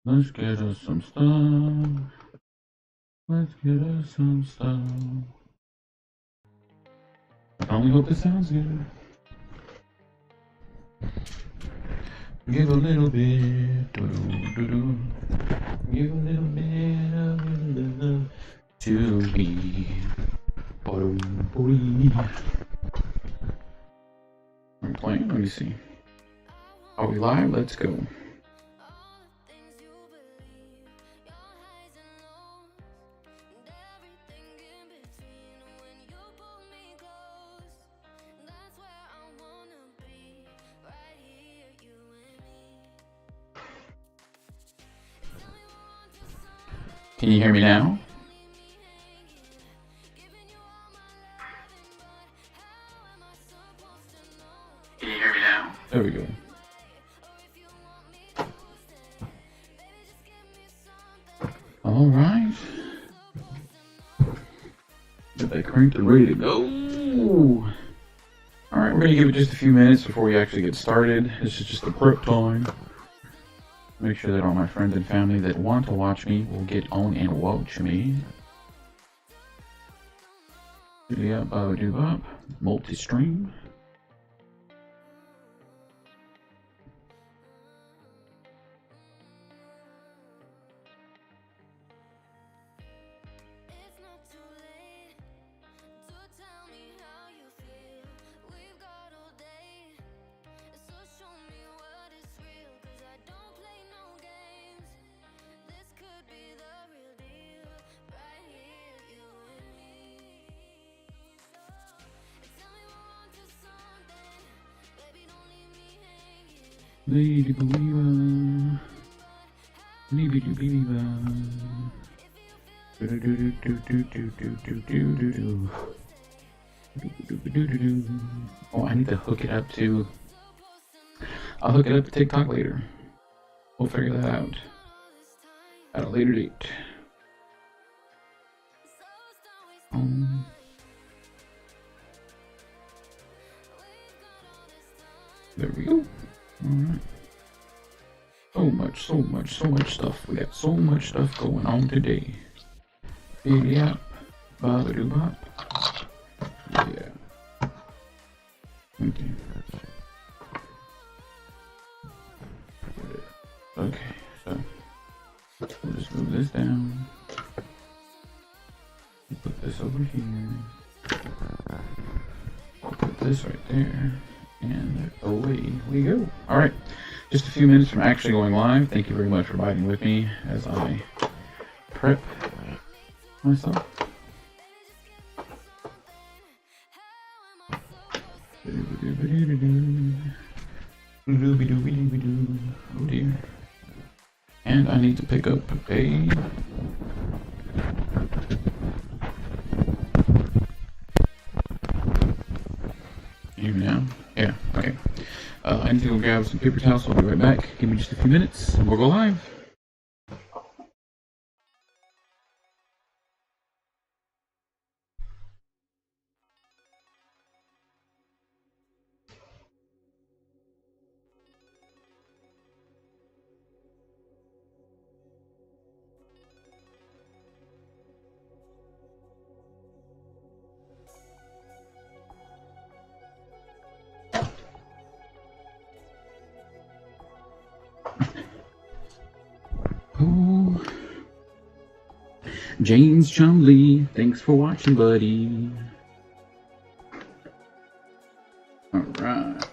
Let's get us some stuff. Let's get us some stuff. I only hope this sounds good. Give a little bit. Give a little bit of love to me. I'm playing. Let me see. Are we live? Let's go. Can you hear me now? Can you hear me now? There we go. All right. Get that cranked and ready to go. All right, we're gonna give it just a few minutes before we actually get started. This is just the prep time. Make sure that all my friends and family that want to watch me will get on and watch me. Multi-stream. Lady believer, lady believer. Oh, I need to hook it up to. I'll hook it up to TikTok later. We'll figure that out at a later date. There we go. Alright. So much stuff. We got so much stuff going on today. Yep. Bop. Yeah. Okay. Okay, so we'll just move this down. Put this over here. Put this right there. And away we go. Alright, just a few minutes from actually going live. Thank you very much for riding with me as I prep myself. Oh dear. And I need to pick up a... Even now? Yeah, okay. I need to go grab some paper towels, so I'll be right back. Give me just a few minutes, and we'll go live. James Chumley, thanks for watching, buddy. Alright.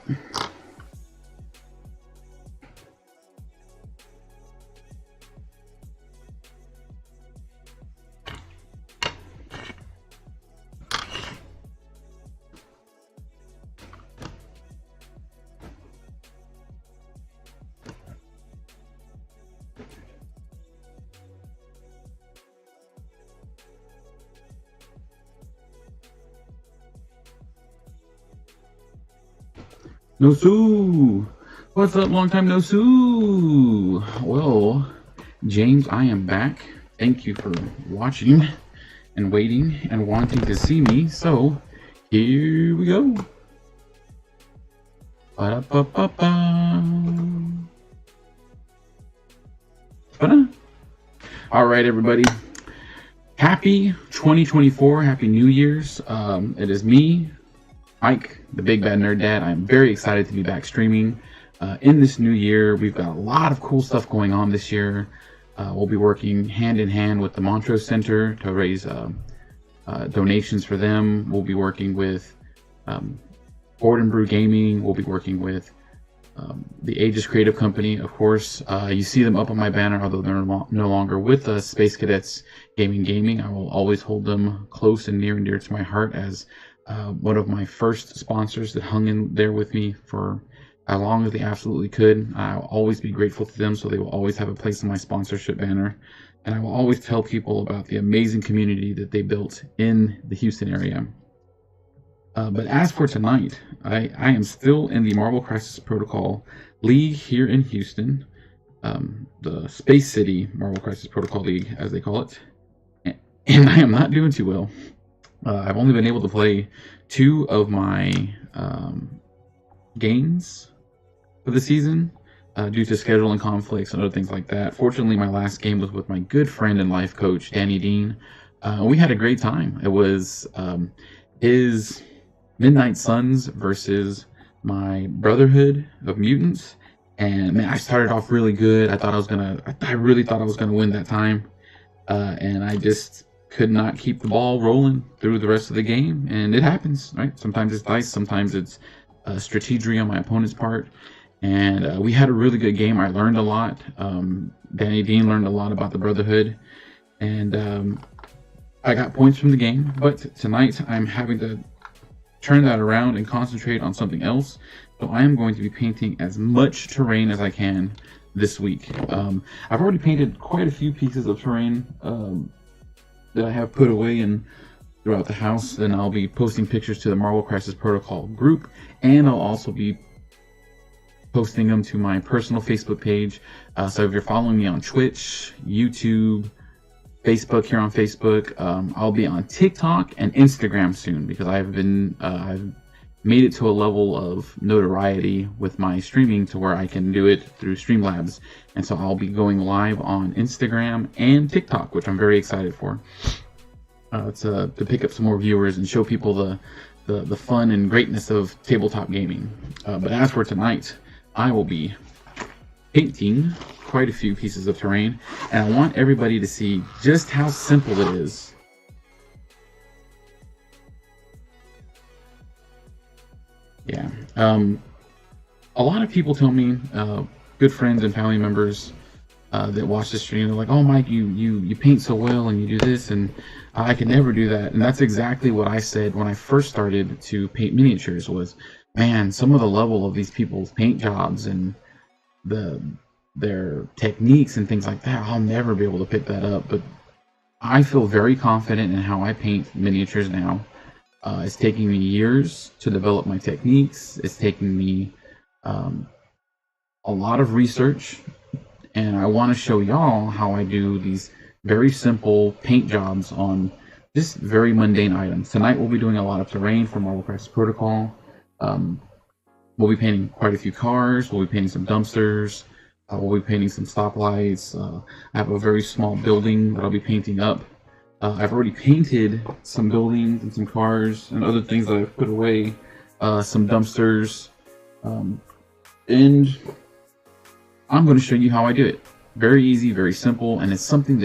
No Sue! What's up, long time no Sue? Well, James, I am back. Thank you for watching and waiting and wanting to see me. So, here we go. Ba-da-ba-ba-ba. All right, everybody. Happy 2024. Happy New Year's. It is me, Mike, the Big Bad Nerd Dad. I'm very excited to be back streaming in this new year. We've got a lot of cool stuff going on this year. We'll be working hand in hand with the Montrose Center to raise donations for them. We'll be working with Board and Brew Gaming. We'll be working with the Aegis Creative Company, of course. You see them up on my banner, although they're no longer with us. Space Cadets Gaming. I will always hold them close and near and dear to my heart as one of my first sponsors that hung in there with me for as long as they absolutely could. I'll always be grateful to them, so they will always have a place in my sponsorship banner. And I will always tell people about the amazing community that they built in the Houston area. But as for tonight, I am still in the Marvel Crisis Protocol League here in Houston, the Space City Marvel Crisis Protocol League, as they call it. And I am not doing too well. I've only been able to play 2 of my games for the season due to scheduling conflicts and other things like that. Fortunately, my last game was with my good friend and life coach, Danny Dean. We had a great time. It was his Midnight Suns versus my Brotherhood of Mutants, and man, I started off really good. I really thought I was gonna win that time, and I just could not keep the ball rolling through the rest of the game. And it happens, right? Sometimes it's dice, sometimes it's strategery on my opponent's part. And we had a really good game. I learned a lot. Danny Dean learned a lot about the Brotherhood, and I got points from the game. But tonight I'm having to turn that around and concentrate on something else. So I am going to be painting as much terrain as I can this week. I've already painted quite a few pieces of terrain that I have put away and throughout the house. And I'll be posting pictures to the Marvel Crisis Protocol group, and I'll also be posting them to my personal Facebook page. So if you're following me on Twitch, YouTube, Facebook here on Facebook, I'll be on TikTok and Instagram soon, because I've made it to a level of notoriety with my streaming to where I can do it through Streamlabs, and so I'll be going live on Instagram and TikTok, which I'm very excited for. To pick up some more viewers and show people the fun and greatness of tabletop gaming. But as for tonight, I will be painting quite a few pieces of terrain, and I want everybody to see just how simple it is. Yeah. A lot of people tell me, good friends and family members that watch the stream, they're like, "Oh, Mike, you paint so well and you do this, and I can never do that." And that's exactly what I said when I first started to paint miniatures was, man, some of the level of these people's paint jobs and their techniques and things like that, I'll never be able to pick that up. But I feel very confident in how I paint miniatures now. It's taking me years to develop my techniques. It's taking me a lot of research, and I want to show y'all how I do these very simple paint jobs on just very mundane items. Tonight we'll be doing a lot of terrain for Marvel Crisis Protocol. We'll be painting quite a few cars. We'll be painting some dumpsters. We'll be painting some stoplights. I have a very small building that I'll be painting up. I've already painted some buildings and some cars and other things that I've put away. Some dumpsters. And I'm going to show you how I do it. Very easy, very simple, and it's something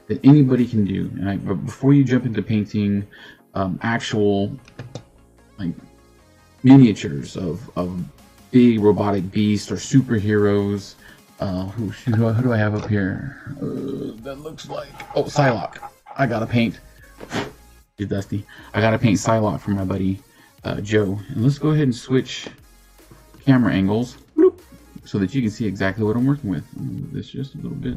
that anybody can do. But before you jump into painting actual like miniatures of big robotic beasts or superheroes, who do I have up here? That looks like, oh, Psylocke. I gotta paint. He's dusty. I gotta paint Psylocke for my buddy Joe. And let's go ahead and switch camera angles. Bloop, so that you can see exactly what I'm working with. Move this just a little bit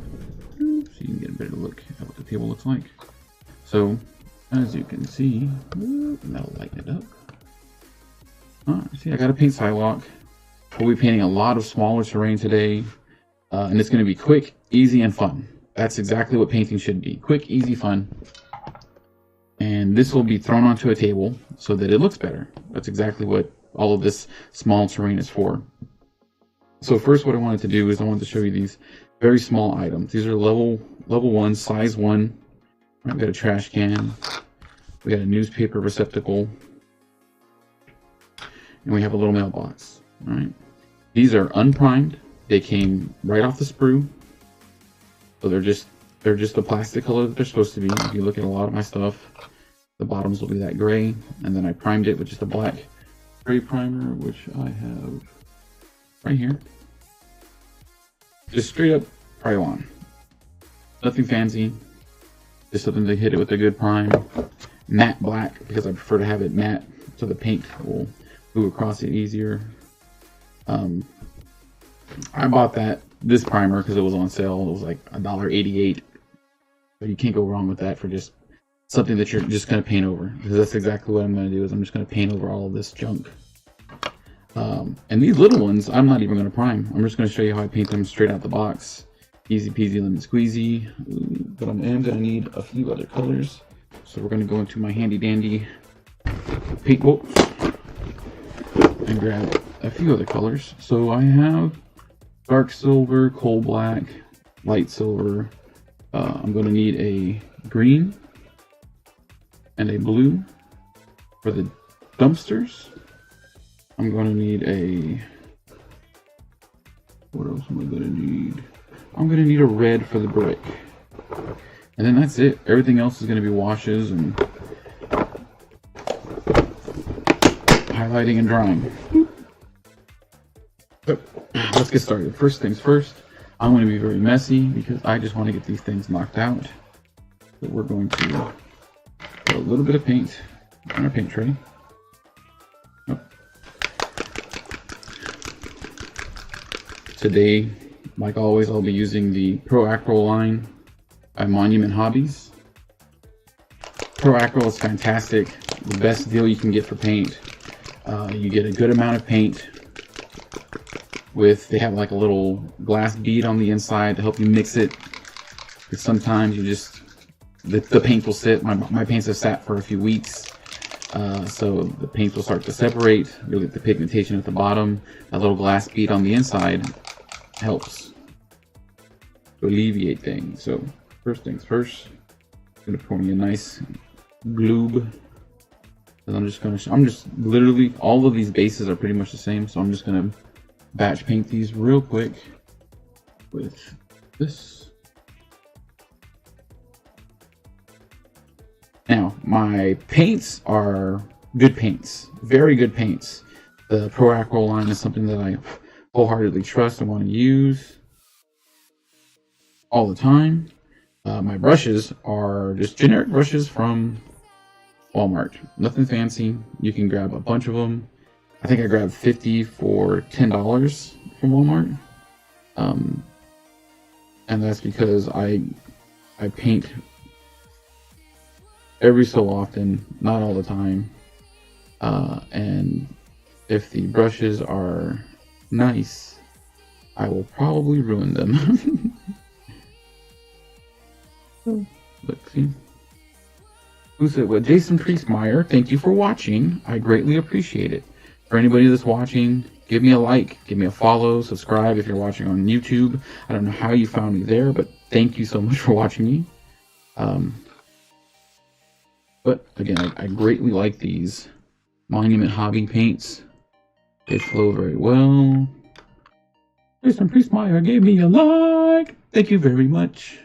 so you can get a better look at what the table looks like. So, as you can see, and that'll lighten it up. See, I gotta paint Psylocke. We'll be painting a lot of smaller terrain today, and it's gonna be quick, easy, and fun. That's exactly what painting should be. Quick, easy, fun. And this will be thrown onto a table so that it looks better. That's exactly what all of this small terrain is for. So first, what I wanted to do is I wanted to show you these very small items. These are level 1, size 1. I've got a trash can. We got a newspaper receptacle. And we have a little mailbox. All right. These are unprimed. They came right off the sprue. So they're just the plastic color that they're supposed to be. If you look at a lot of my stuff, the bottoms will be that gray. And then I primed it with just a black spray primer, which I have right here. Just straight up Krylon. Nothing fancy. Just something to hit it with a good prime. Matte black, because I prefer to have it matte so the paint will move across it easier. I bought this primer because it was on sale. It was like $1.88. But you can't go wrong with that for just something that you're just going to paint over. Because that's exactly what I'm going to do, is I'm just going to paint over all of this junk. And these little ones, I'm not even going to prime. I'm just going to show you how I paint them straight out the box. Easy peasy lemon squeezy. But I am going to need a few other colors. So we're going to go into my handy dandy paint book and grab a few other colors. So I have dark silver, coal black, light silver. I'm going to need a green and a blue for the dumpsters. I'm going to need what else am I going to need? I'm going to need a red for the brick. And then that's it. Everything else is going to be washes and highlighting and drying. So, let's get started. First things first, I'm going to be very messy because I just want to get these things knocked out. So we're going to put a little bit of paint on our paint tray. Today, like always, I'll be using the Pro Acryl line by Monument Hobbies. Pro Acryl is fantastic. The best deal you can get for paint. You get a good amount of paint. They have like a little glass bead on the inside to help you mix it. Because sometimes the paint will sit. My paints have sat for a few weeks. So the paint will start to separate. You'll get the pigmentation at the bottom. That little glass bead on the inside helps to alleviate things. So first things first, I'm gonna pour me a nice gloob, and I'm just literally, all of these bases are pretty much the same, so I'm just gonna batch paint these real quick with this. Now my paints are good paints, very good paints. The Pro Acryl line is something that I wholeheartedly trust and want to use all the time. My brushes are just generic brushes from Walmart. Nothing fancy. You can grab a bunch of them. I think I grabbed 50 for $10 from Walmart. And that's because I paint every so often, not all the time. And if the brushes are nice, I will probably ruin them. Let's see. Who said what? Jason Priestmeyer, thank you for watching. I greatly appreciate it. For anybody that's watching, give me a like, give me a follow, subscribe if you're watching on YouTube. I don't know how you found me there, but thank you so much for watching me. But again, I greatly like these Monument Hobby paints. They flow very well. Jason Priestmeyer gave me a like. Thank you very much.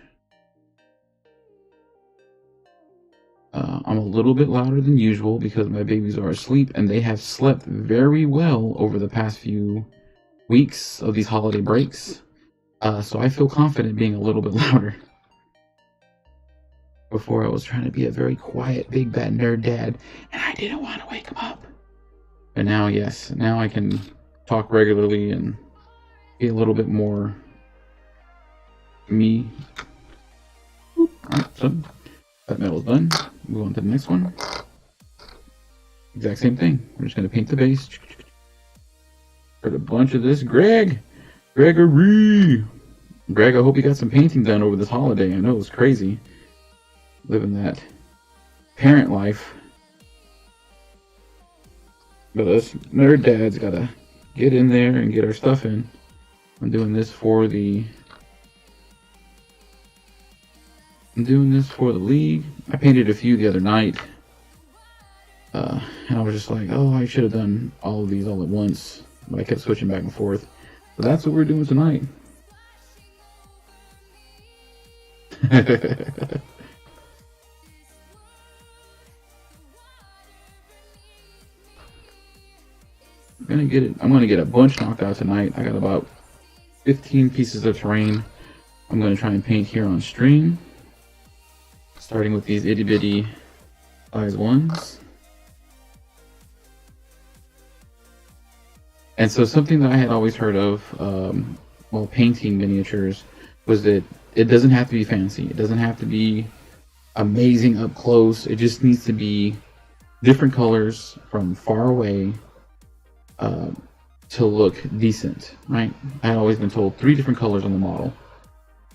I'm a little bit louder than usual because my babies are asleep and they have slept very well over the past few weeks of these holiday breaks. So I feel confident being a little bit louder. Before I was trying to be a very quiet, big bad nerd dad, and I didn't want to wake him up. And now, yes, now I can talk regularly and be a little bit more me. Alright, so that metal's done. Move on to the next one. Exact same thing. We're just going to paint the base. Heard a bunch of this. Gregory! Greg, I hope you got some painting done over this holiday. I know it was crazy. Living that parent life. But us nerd dads gotta get in there and get our stuff in. I'm doing this for the league. I painted a few the other night. And I was just like, oh, I should have done all of these all at once. But I kept switching back and forth. But that's what we're doing tonight. I'm gonna get a bunch knocked out tonight. I got about 15 pieces of terrain I'm gonna try and paint here on stream. Starting with these itty bitty size 1s. And so something that I had always heard of while painting miniatures was that it doesn't have to be fancy. It doesn't have to be amazing up close. It just needs to be different colors from far away to look decent, right? I had always been told 3 different colors on the model.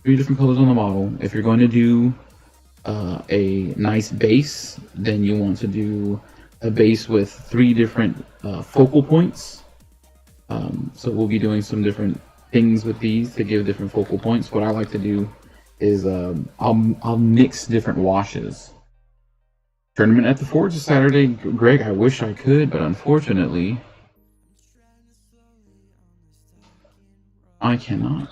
3 different colors on the model. If you're going to do a nice base, then you want to do a base with 3 different focal points. So we'll be doing some different things with these to give different focal points. What I like to do is I'll mix different washes. Tournament at the Forge is Saturday. Greg, I wish I could, but unfortunately I cannot.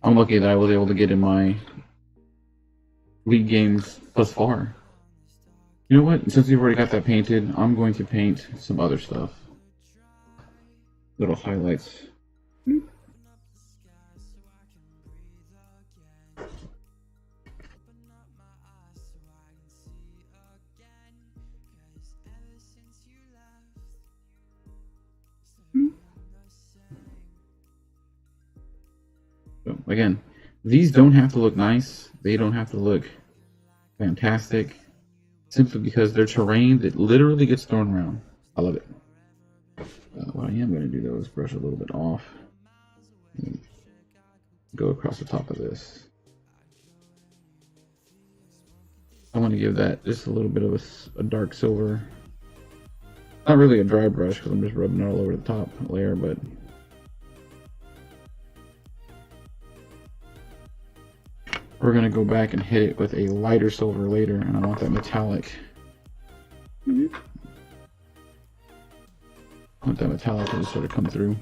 I'm lucky that I was able to get in my league games thus far. You know what? Since we've already got that painted, I'm going to paint some other stuff. Little highlights. So again, these don't have to look nice. They don't have to look fantastic. Simply because they're terrain that literally gets thrown around. I love it. What I am going to do though is brush a little bit off. And go across the top of this. I want to give that just a little bit of a dark silver. Not really a dry brush because I'm just rubbing it all over the top layer, but we're going to go back and hit it with a lighter silver later, and I want that metallic. I want that metallic to just sort of come through.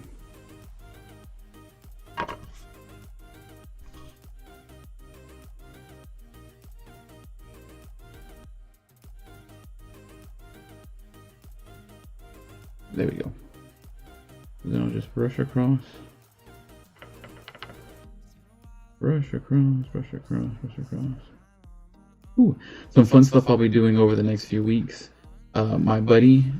There we go. Then I'll just brush across. Brush across, brush across, brush across. Ooh, some fun stuff I'll be doing over the next few weeks. My buddy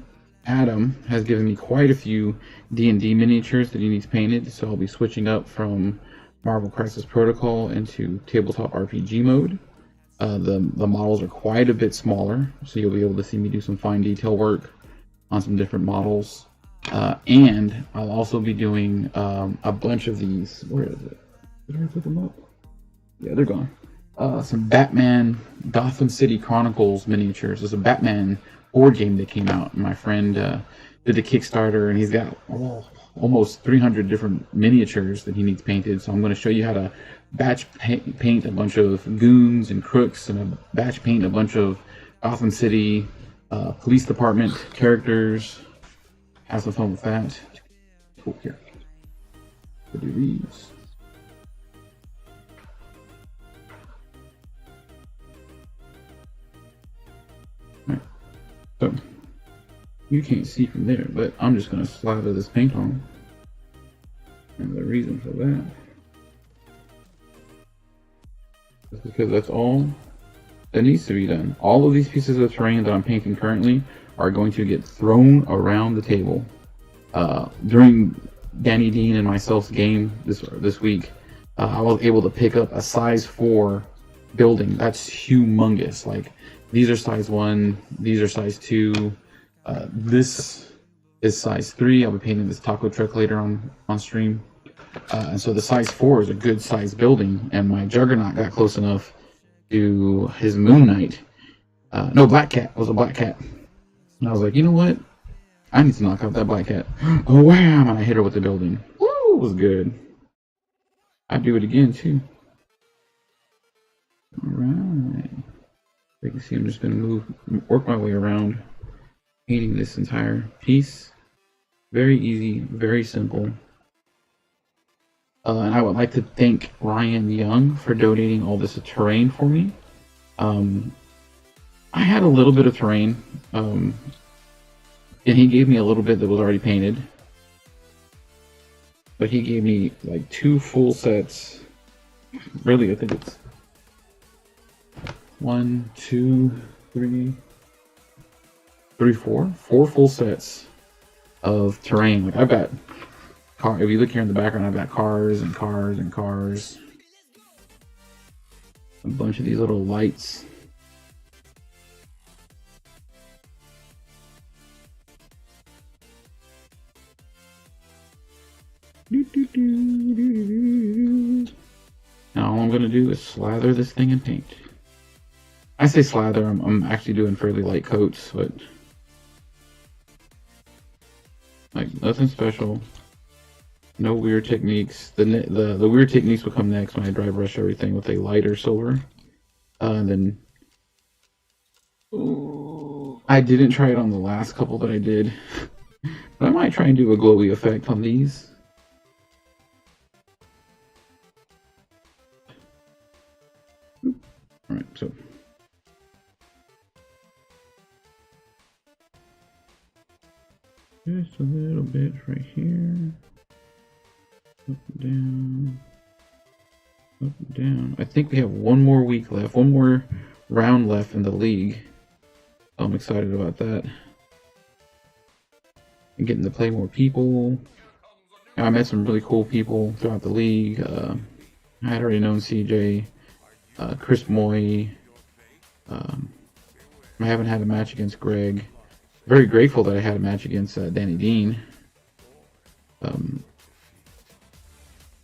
Adam has given me quite a few D&D miniatures that he needs painted, so I'll be switching up from Marvel Crisis Protocol into tabletop RPG mode. The models are quite a bit smaller, so you'll be able to see me do some fine detail work on some different models. And I'll also be doing a bunch of these. Where is it? Did I put them up? Yeah, they're gone. Some Batman Gotham City Chronicles miniatures. There's a Batman board game that came out. My friend did the Kickstarter, and he's got almost 300 different miniatures that he needs painted. So I'm going to show you how to batch paint a bunch of goons and crooks, and batch paint a bunch of Gotham City police department characters. Have some fun with that. Cool. Here. We'll do these. Alright. So you can't see from there, but I'm just going to slather this paint on. And the reason for that is because that's all that needs to be done. All of these pieces of terrain that I'm painting currently are going to get thrown around the table. During Danny Dean and myself's game this week, I was able to pick up a size 4 building. That's humongous. Like, these are size 1, these are size 2. This is size 3. I'll be painting this taco truck later on stream. And so the size 4 is a good size building, and my Juggernaut got close enough to his Moon Knight. No, Black Cat. It was a Black Cat. And I was like, you know what? I need to knock out that black cat. Oh, wham! And I hit her with the building. Woo! It was good. I'd do it again, too. Alright. You can see I'm just going to work my way around painting this entire piece. Very easy, very simple. And I would like to thank Ryan Young for donating all this terrain for me. I had a little bit of terrain, and he gave me a little bit that was already painted. But he gave me like 2 full sets. Really, I think it's 1, 2, 3, 4 full sets of terrain. Like I've got if you look here in the background, I've got cars and cars and cars. A bunch of these little lights. Now all I'm going to do is slather this thing in paint. I say slather, I'm actually doing fairly light coats, but like nothing special. No weird techniques. The weird techniques will come next when I dry brush everything with a lighter silver. And then I didn't try it on the last couple that I did, but I might try and do a glowy effect on these. All right, so just a little bit right here. Up and down. Up and down. I think we have one more week left. One more round left in the league. I'm excited about that. And getting to play more people. I met some really cool people throughout the league. I had already known CJ, Chris Moy. I haven't had a match against Greg. Very grateful that I had a match against Danny Dean.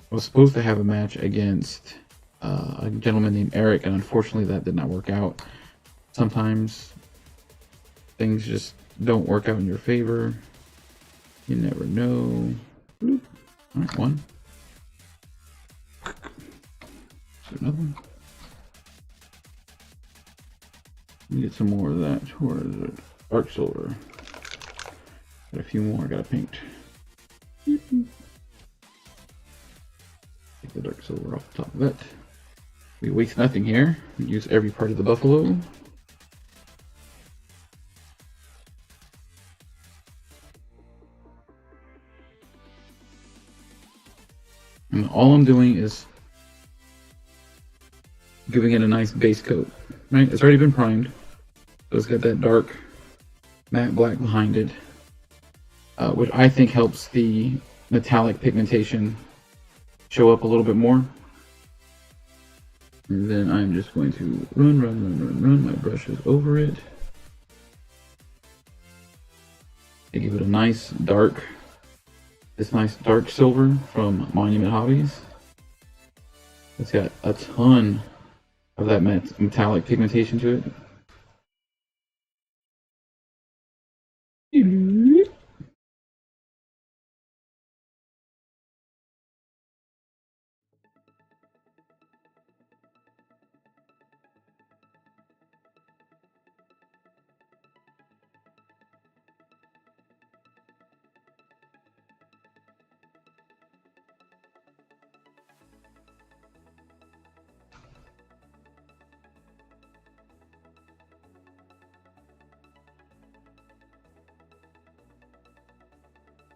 I was supposed to have a match against a gentleman named Eric, and unfortunately that did not work out. Sometimes things just don't work out in your favor. You never know. Bloop. All right, one. Another one. Let me get some more of that. Where is it? Dark silver. Got a few more I gotta paint. Take the dark silver off the top of it. We waste nothing here. We use every part of the buffalo. And all I'm doing is giving it a nice base coat. Right? It's already been primed. So it's got that dark matte black behind it. Which I think helps the metallic pigmentation show up a little bit more. And then I'm just going to run my brushes over it. And give it a nice dark, this nice dark silver from Monument Hobbies. It's got a ton of that metallic pigmentation to it.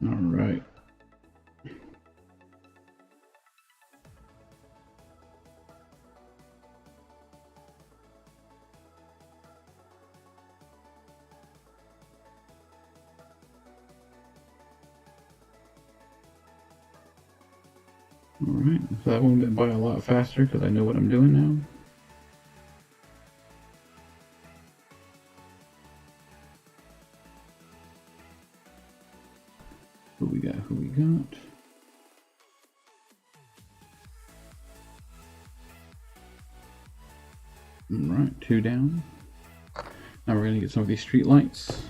All right. Alright, so that one went by a lot faster because I know what I'm doing now. Who we got? Alright, 2 down. Now we're going to get some of these street lights.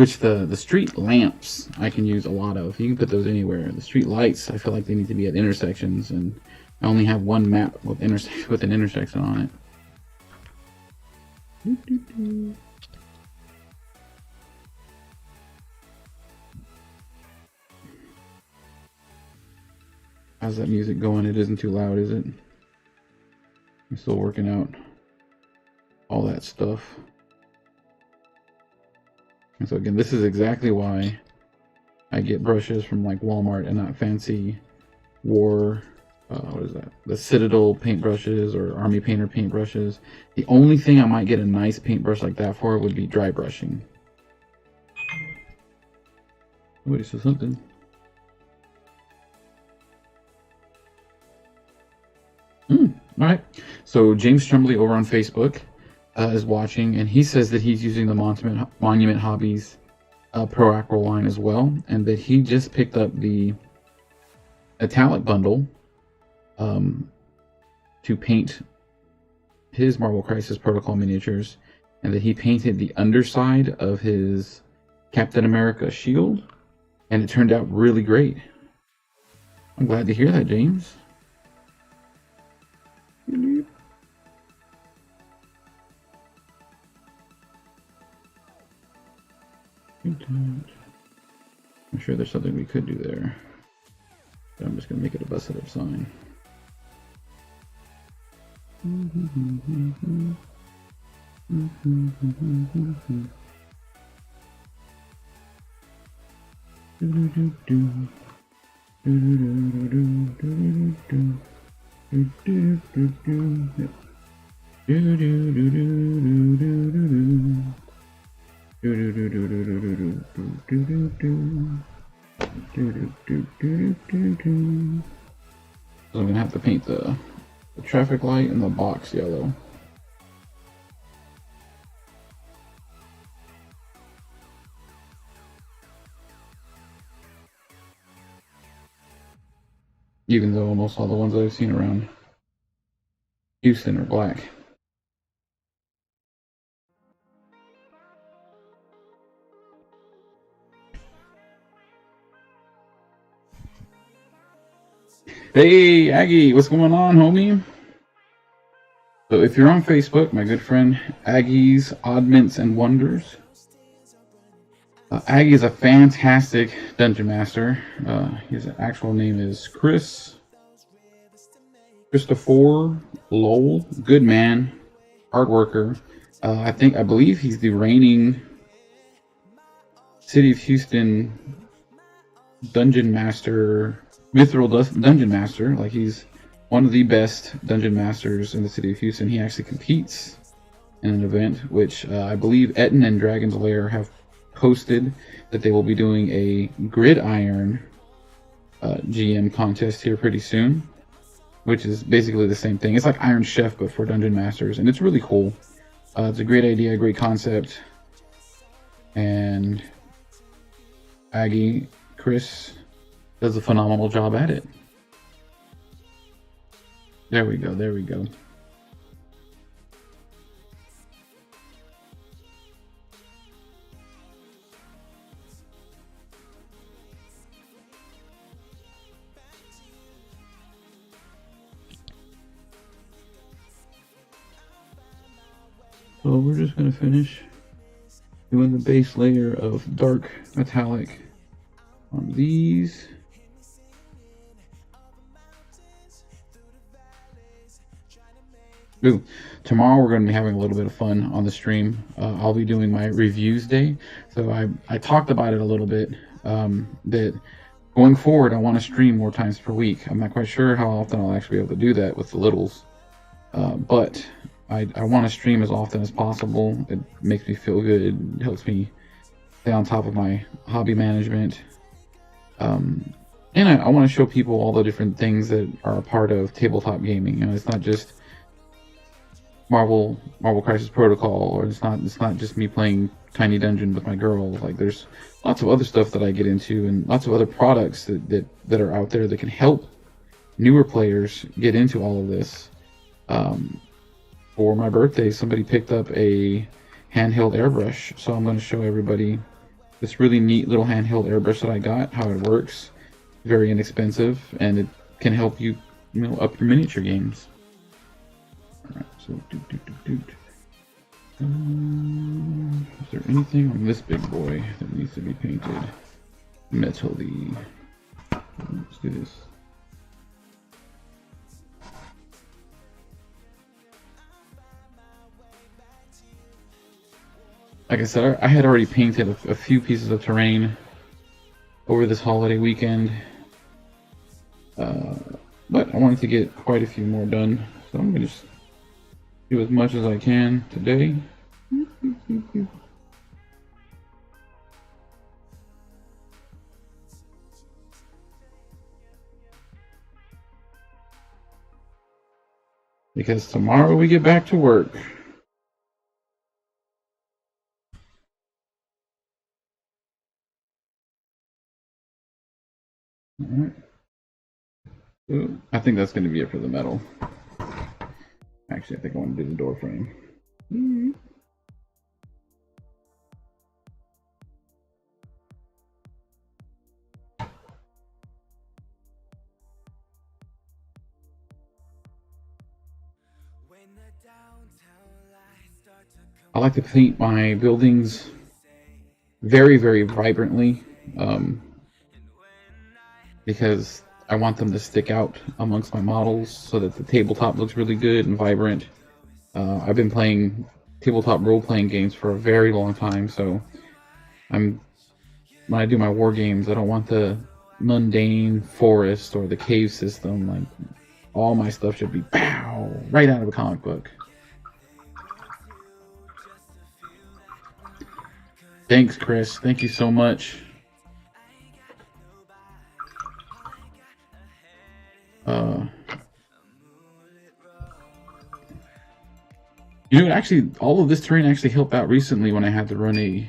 Which the street lamps I can use a lot of. You can put those anywhere. The street lights, I feel like they need to be at intersections, and I only have one map with an intersection on it. How's that music going? It isn't too loud, is it? I'm still working out all that stuff. And so again, this is exactly why I get brushes from like Walmart and not fancy what is that? The Citadel paintbrushes or Army Painter paintbrushes. The only thing I might get a nice paintbrush like that for would be dry brushing. Somebody said something. Alright, so James Tremblay over on Facebook is watching, and he says that he's using the Monument Hobbies Pro Acro line as well, and that he just picked up the Italic bundle to paint his Marvel Crisis Protocol miniatures, and that he painted the underside of his Captain America shield, and it turned out really great. I'm glad to hear that, James. I'm sure there's something we could do there, but I'm just going to make it a busted up sign. So I'm gonna have to paint the traffic light and the box yellow. Even though almost all the ones I've seen around Houston are black. Hey Aggie, what's going on, homie? So if you're on Facebook, my good friend Aggie's Oddments and Wonders. Aggie is a fantastic dungeon master. His actual name is Christopher Lowell. Good man, hard worker. I believe he's the reigning City of Houston dungeon master, mithril dungeon master. Like, he's one of the best dungeon masters in the City of Houston. He actually competes in an event, which I believe Etten and Dragon's Lair have posted that they will be doing a Gridiron GM contest here pretty soon, which is basically the same thing. It's like Iron Chef, but for dungeon masters, and it's really cool. It's a great idea, great concept, and Chris does a phenomenal job at it. There we go, there we go. So we're just going to finish doing the base layer of dark metallic on these. Ooh, tomorrow we're going to be having a little bit of fun on the stream. I'll be doing my reviews day. So I talked about it a little bit, that going forward I want to stream more times per week. I'm not quite sure how often I'll actually be able to do that with the littles, but I want to stream as often as possible. It makes me feel good. It helps me stay on top of my hobby management. And I want to show people all the different things that are a part of tabletop gaming. You know, it's not just Marvel Crisis Protocol, or it's not just me playing Tiny Dungeon with my girl. Like, there's lots of other stuff that I get into, and lots of other products that are out there that can help newer players get into all of this. For my birthday, somebody picked up a handheld airbrush, so I'm going to show everybody this really neat little handheld airbrush that I got. How it works, very inexpensive, and it can help you, up your miniature games. All right, so is there anything on this big boy that needs to be painted metally? Let's do this. Like I said, I had already painted a few pieces of terrain over this holiday weekend, but I wanted to get quite a few more done, so I'm gonna just do as much as I can today. Because tomorrow we get back to work. Alright. So I think that's going to be it for the metal. Actually, I think I want to do the door frame. I like to paint my buildings very, very vibrantly, because I want them to stick out amongst my models so that the tabletop looks really good and vibrant. I've been playing tabletop role-playing games for a very long time, so when I do my war games, I don't want the mundane forest or the cave system. Like, all my stuff should be right out of a comic book. Thanks, Chris. Thank you so much. Actually, all of this terrain actually helped out recently when I had to run a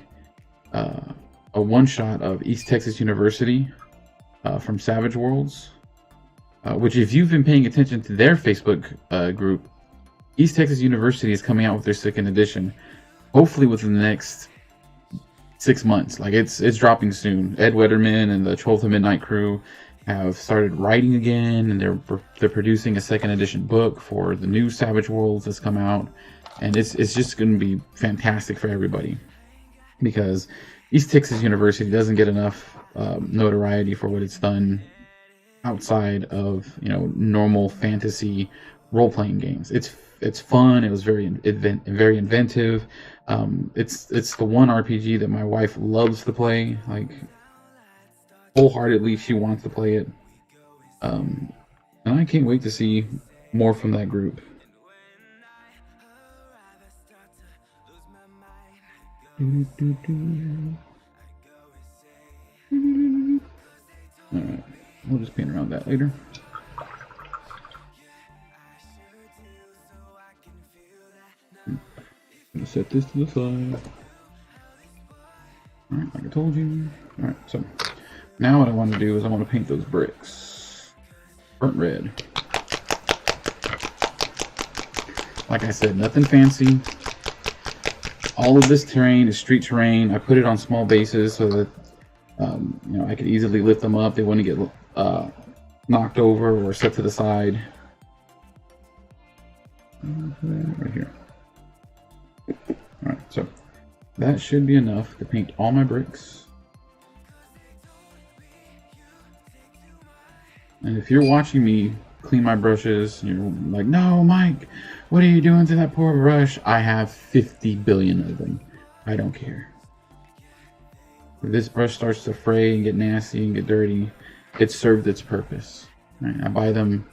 one-shot of East Texas University from Savage Worlds, which, if you've been paying attention to their Facebook group, East Texas University is coming out with their second edition, hopefully within the next 6 months. Like, it's dropping soon. Ed Wetterman and the 12 to Midnight crew have started writing again, and they're producing a second edition book for the new Savage Worlds that's come out, and it's just going to be fantastic for everybody, because East Texas University doesn't get enough notoriety for what it's done outside of normal fantasy role-playing games. It's fun. It was very inventive. It's the one RPG that my wife loves to play, like, wholeheartedly. She wants to play it, and I can't wait to see more from that group. Alright, we'll just paint around that later. I'm gonna set this to the side. Alright, like I told you. Alright, so now what I want to do is I want to paint those bricks burnt red. Like I said, nothing fancy. All of this terrain is street terrain. I put it on small bases so that I could easily lift them up. They wouldn't get knocked over or set to the side. Right here. Alright, so that should be enough to paint all my bricks. And if you're watching me clean my brushes, you're like, no, Mike, what are you doing to that poor brush? I have 50 billion of them. I don't care. If this brush starts to fray and get nasty and get dirty, it served its purpose. Right? I buy them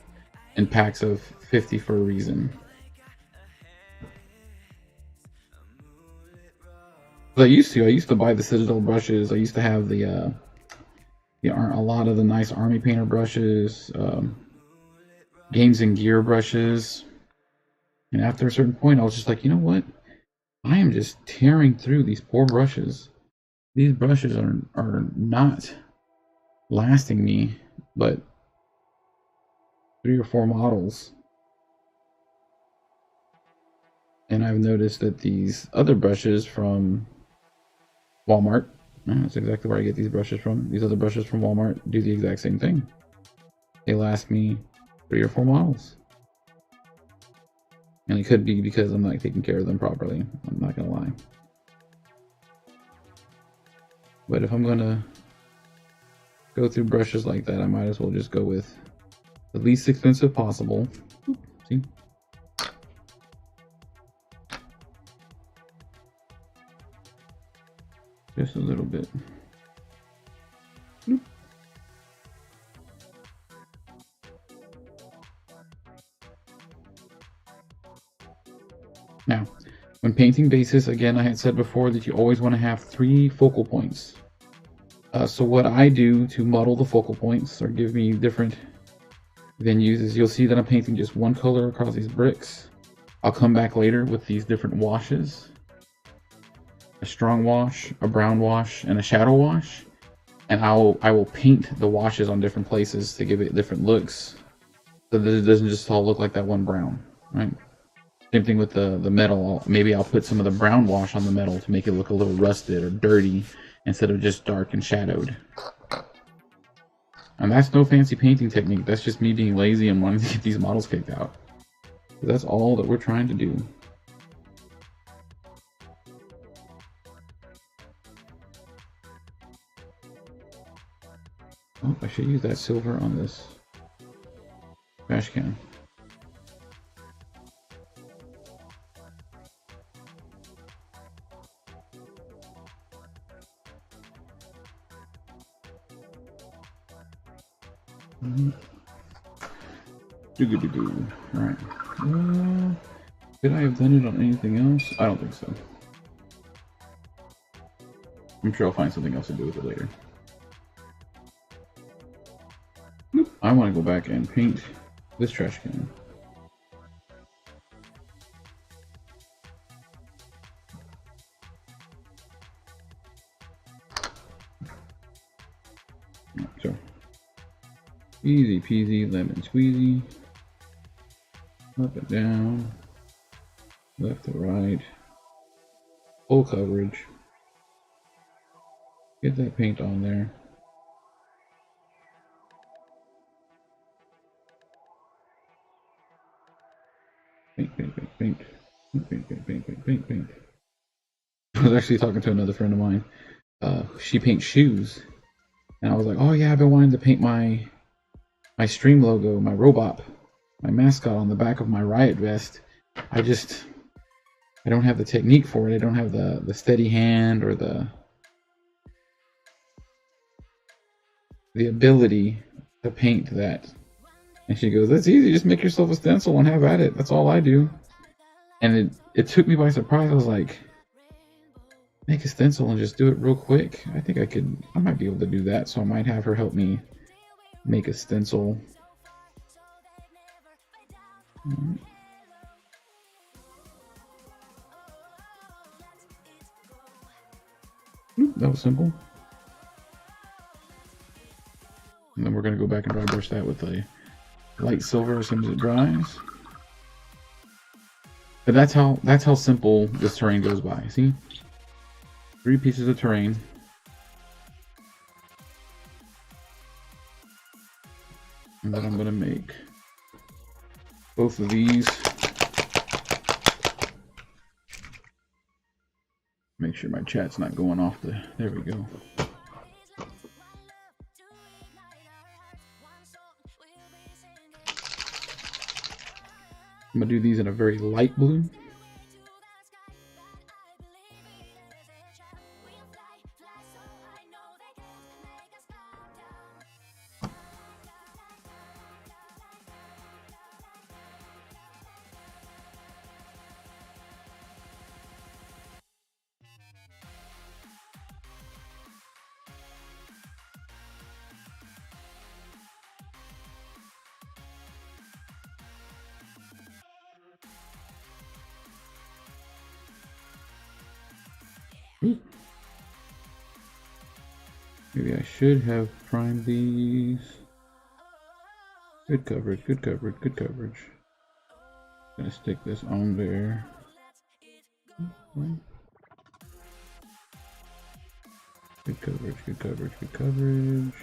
in packs of 50 for a reason. I used to buy the Citadel brushes. I used to have a lot of the nice Army Painter brushes, Games and Gear brushes. And after a certain point, I was just like, you know what? I am just tearing through these poor brushes. These brushes are not lasting me but 3 or 4 models. And I've noticed that these other brushes from Walmart, That's exactly where I get these brushes from. These other brushes from Walmart do the exact same thing. They last me 3 or 4 models. And it could be because I'm not taking care of them properly. I'm not gonna lie. But if I'm gonna go through brushes like that, I might as well just go with the least expensive possible. See? Just a little bit. Now, when painting bases, again, I had said before that you always want to have 3 focal points. So what I do to model the focal points or give me different venues is you'll see that I'm painting just one color across these bricks. I'll come back later with these different washes. A strong wash, a brown wash, and a shadow wash. And I will paint the washes on different places to give it different looks. So that it doesn't just all look like that one brown, right? Same thing with the metal. Maybe I'll put some of the brown wash on the metal to make it look a little rusted or dirty instead of just dark and shadowed. And that's no fancy painting technique. That's just me being lazy and wanting to get these models kicked out. That's all that we're trying to do. Oh, I should use that silver on this trash can. Alright. Could I have done it on anything else? I don't think so. I'm sure I'll find something else to do with it later. I want to go back and paint this trash can. So, easy peasy lemon squeezy. Up and down, left to right, full coverage. Get that paint on there. Paint, paint, paint, paint. Paint, paint, paint, paint, paint, paint, paint. I was actually talking to another friend of mine. She paints shoes. And I was like, oh yeah, I've been wanting to paint my stream logo, my robot, my mascot on the back of my Riot vest. I don't have the technique for it. I don't have the steady hand or the ability to paint that. And she goes, that's easy, just make yourself a stencil and have at it. That's all I do. And it took me by surprise. I was like, make a stencil and just do it real quick. I think I might be able to do that. So I might have her help me make a stencil. That was simple. And then we're going to go back and dry brush that with a light silver as soon as it dries. But that's how simple this terrain goes by. See? 3 pieces of terrain. And then I'm going to make both of these. Make sure my chat's not going off the... There we go. I'm going to do these in a very light blue. Maybe I should have primed these. Good coverage, good coverage, good coverage. Gonna stick this on there. Good coverage, good coverage, good coverage.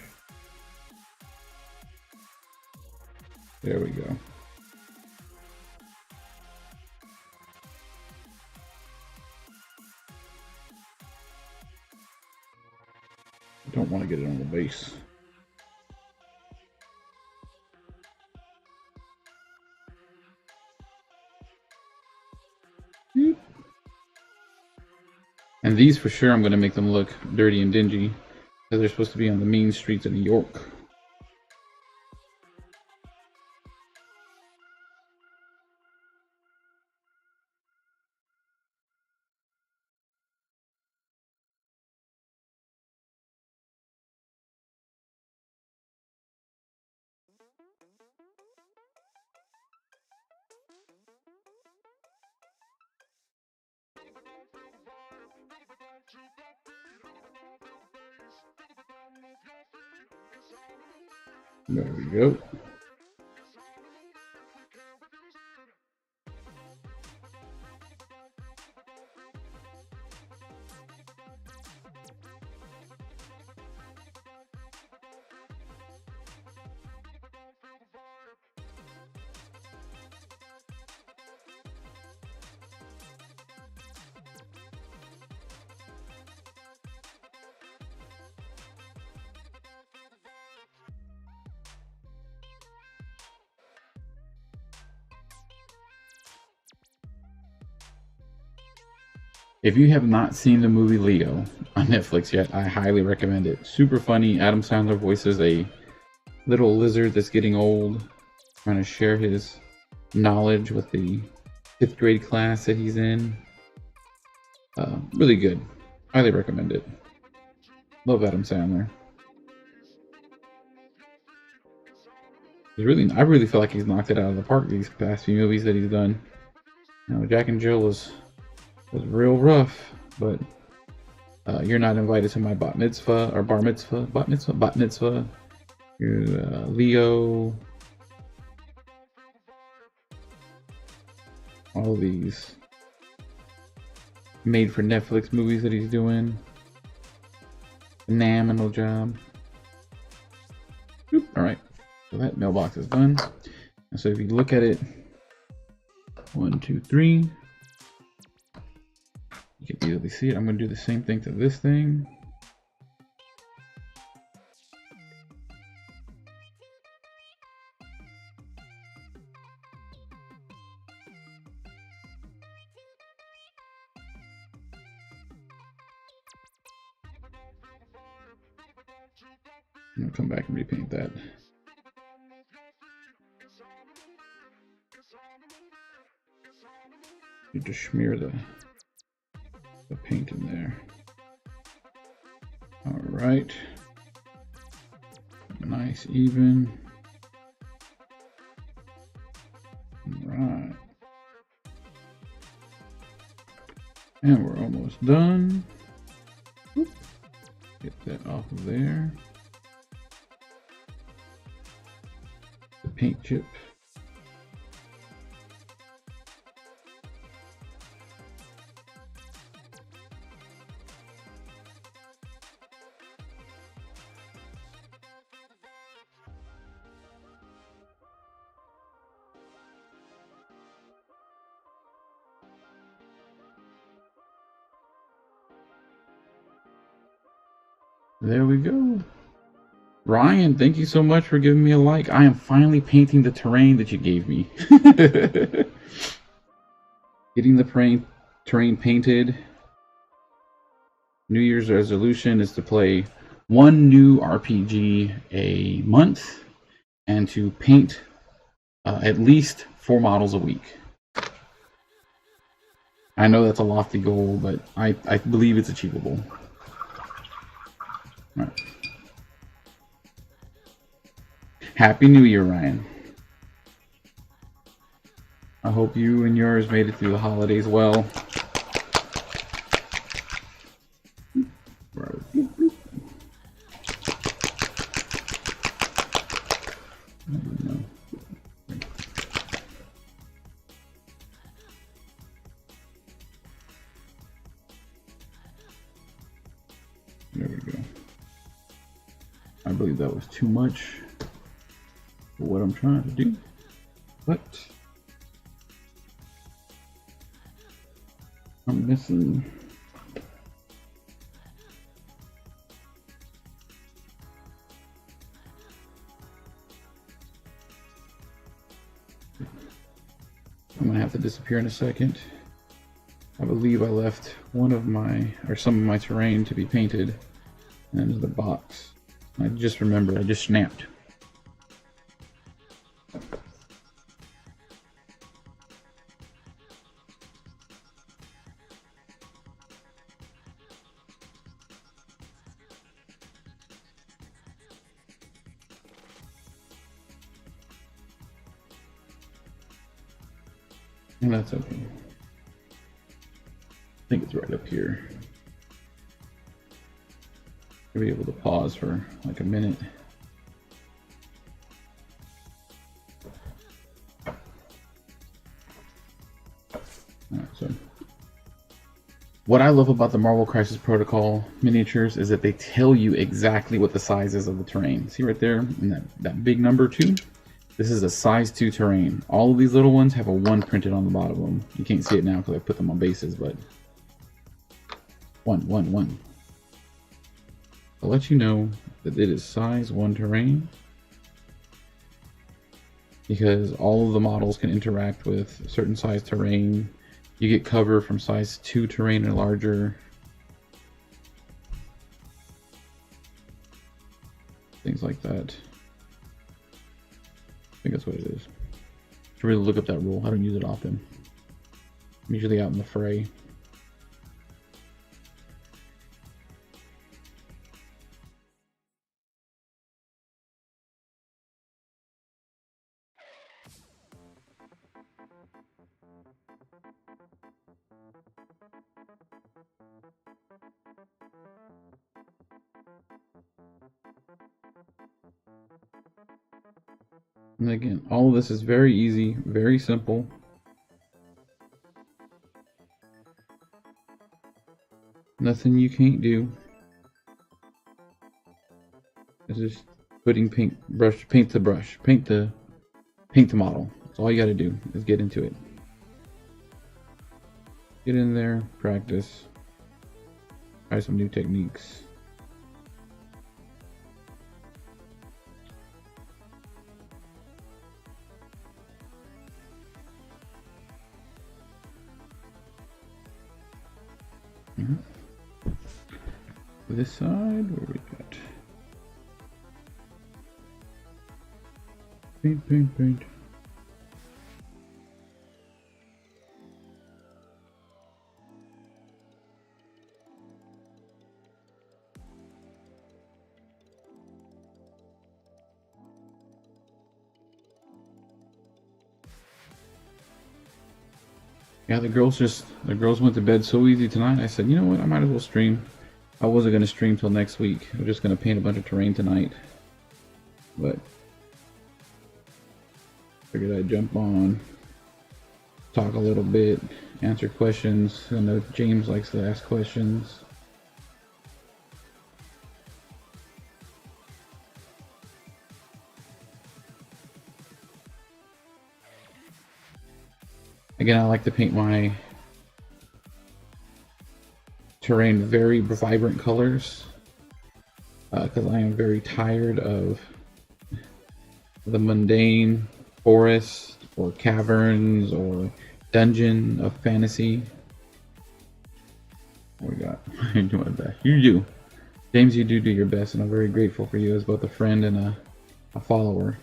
There we go. Don't want to get it on the base. And these for sure I'm going to make them look dirty and dingy because they're supposed to be on the mean streets of New York. There we go. If you have not seen the movie Leo on Netflix yet, I highly recommend it. Super funny. Adam Sandler voices a little lizard that's getting old, trying to share his knowledge with the 5th grade class that he's in. Really good. Highly recommend it. Love Adam Sandler. I really feel like he's knocked it out of the park these past few movies that he's done. You know, Jack and Jill was real rough, but You're Not Invited to My Bat Mitzvah, or Bar Mitzvah, Bat Mitzvah, Leo, all of these made for Netflix movies that he's doing. Phenomenal job. All right, so that mailbox is done. And so if you look at it, 1, 2, 3. You can easily see it. I'm going to do the same thing to this thing. I'm going to come back and repaint that. You just smear the paint in there. All right. Nice, even. All right. And we're almost done. Oop. Get that off of there. The paint chip. There we go. Ryan, thank you so much for giving me a like. I am finally painting the terrain that you gave me. Getting the terrain painted. New Year's resolution is to play 1 new RPG a month and to paint at least 4 models a week. I know that's a lofty goal, but I believe it's achievable. All right. Happy New Year, Ryan. I hope you and yours made it through the holidays well. There we go. I believe that was too much for what I'm trying to do, but I'm missing. I'm gonna have to disappear in a second. I believe I left one of my, or some of my terrain to be painted into the box. I just remembered, I just snapped. And that's okay. I think it's right up here. I'll be able to pause for like a minute. Alright, so what I love about the Marvel Crisis Protocol miniatures is that they tell you exactly what the size is of the terrain. See right there in that big number 2? This is a size 2 terrain. All of these little ones have a 1 printed on the bottom of them. You can't see it now because I put them on bases, but 1, 1, 1. I'll let you know that it is size 1 terrain because all of the models can interact with certain size terrain. You get cover from size 2 terrain and larger. Things like that. I think that's what it is. To really look up that rule. I don't use it often. I'm usually out in the fray. And again, all of this is very easy, very simple. Nothing you can't do. It's just putting paint the brush, paint the model. That's all you got to do is get into it. Get in there, practice, try some new techniques. This side, where we got paint, paint, paint. Yeah, the girls went to bed so easy tonight. I said, you know what, I might as well stream. I wasn't going to stream till next week. I'm just going to paint a bunch of terrain tonight. But figured I'd jump on, talk a little bit, answer questions. I know James likes to ask questions. Again, I like to paint my terrain very vibrant colors because I am very tired of the mundane forest or caverns or dungeon of fantasy. What we got? I do my best. You do. James, you do your best, and I'm very grateful for you as both a friend and a follower.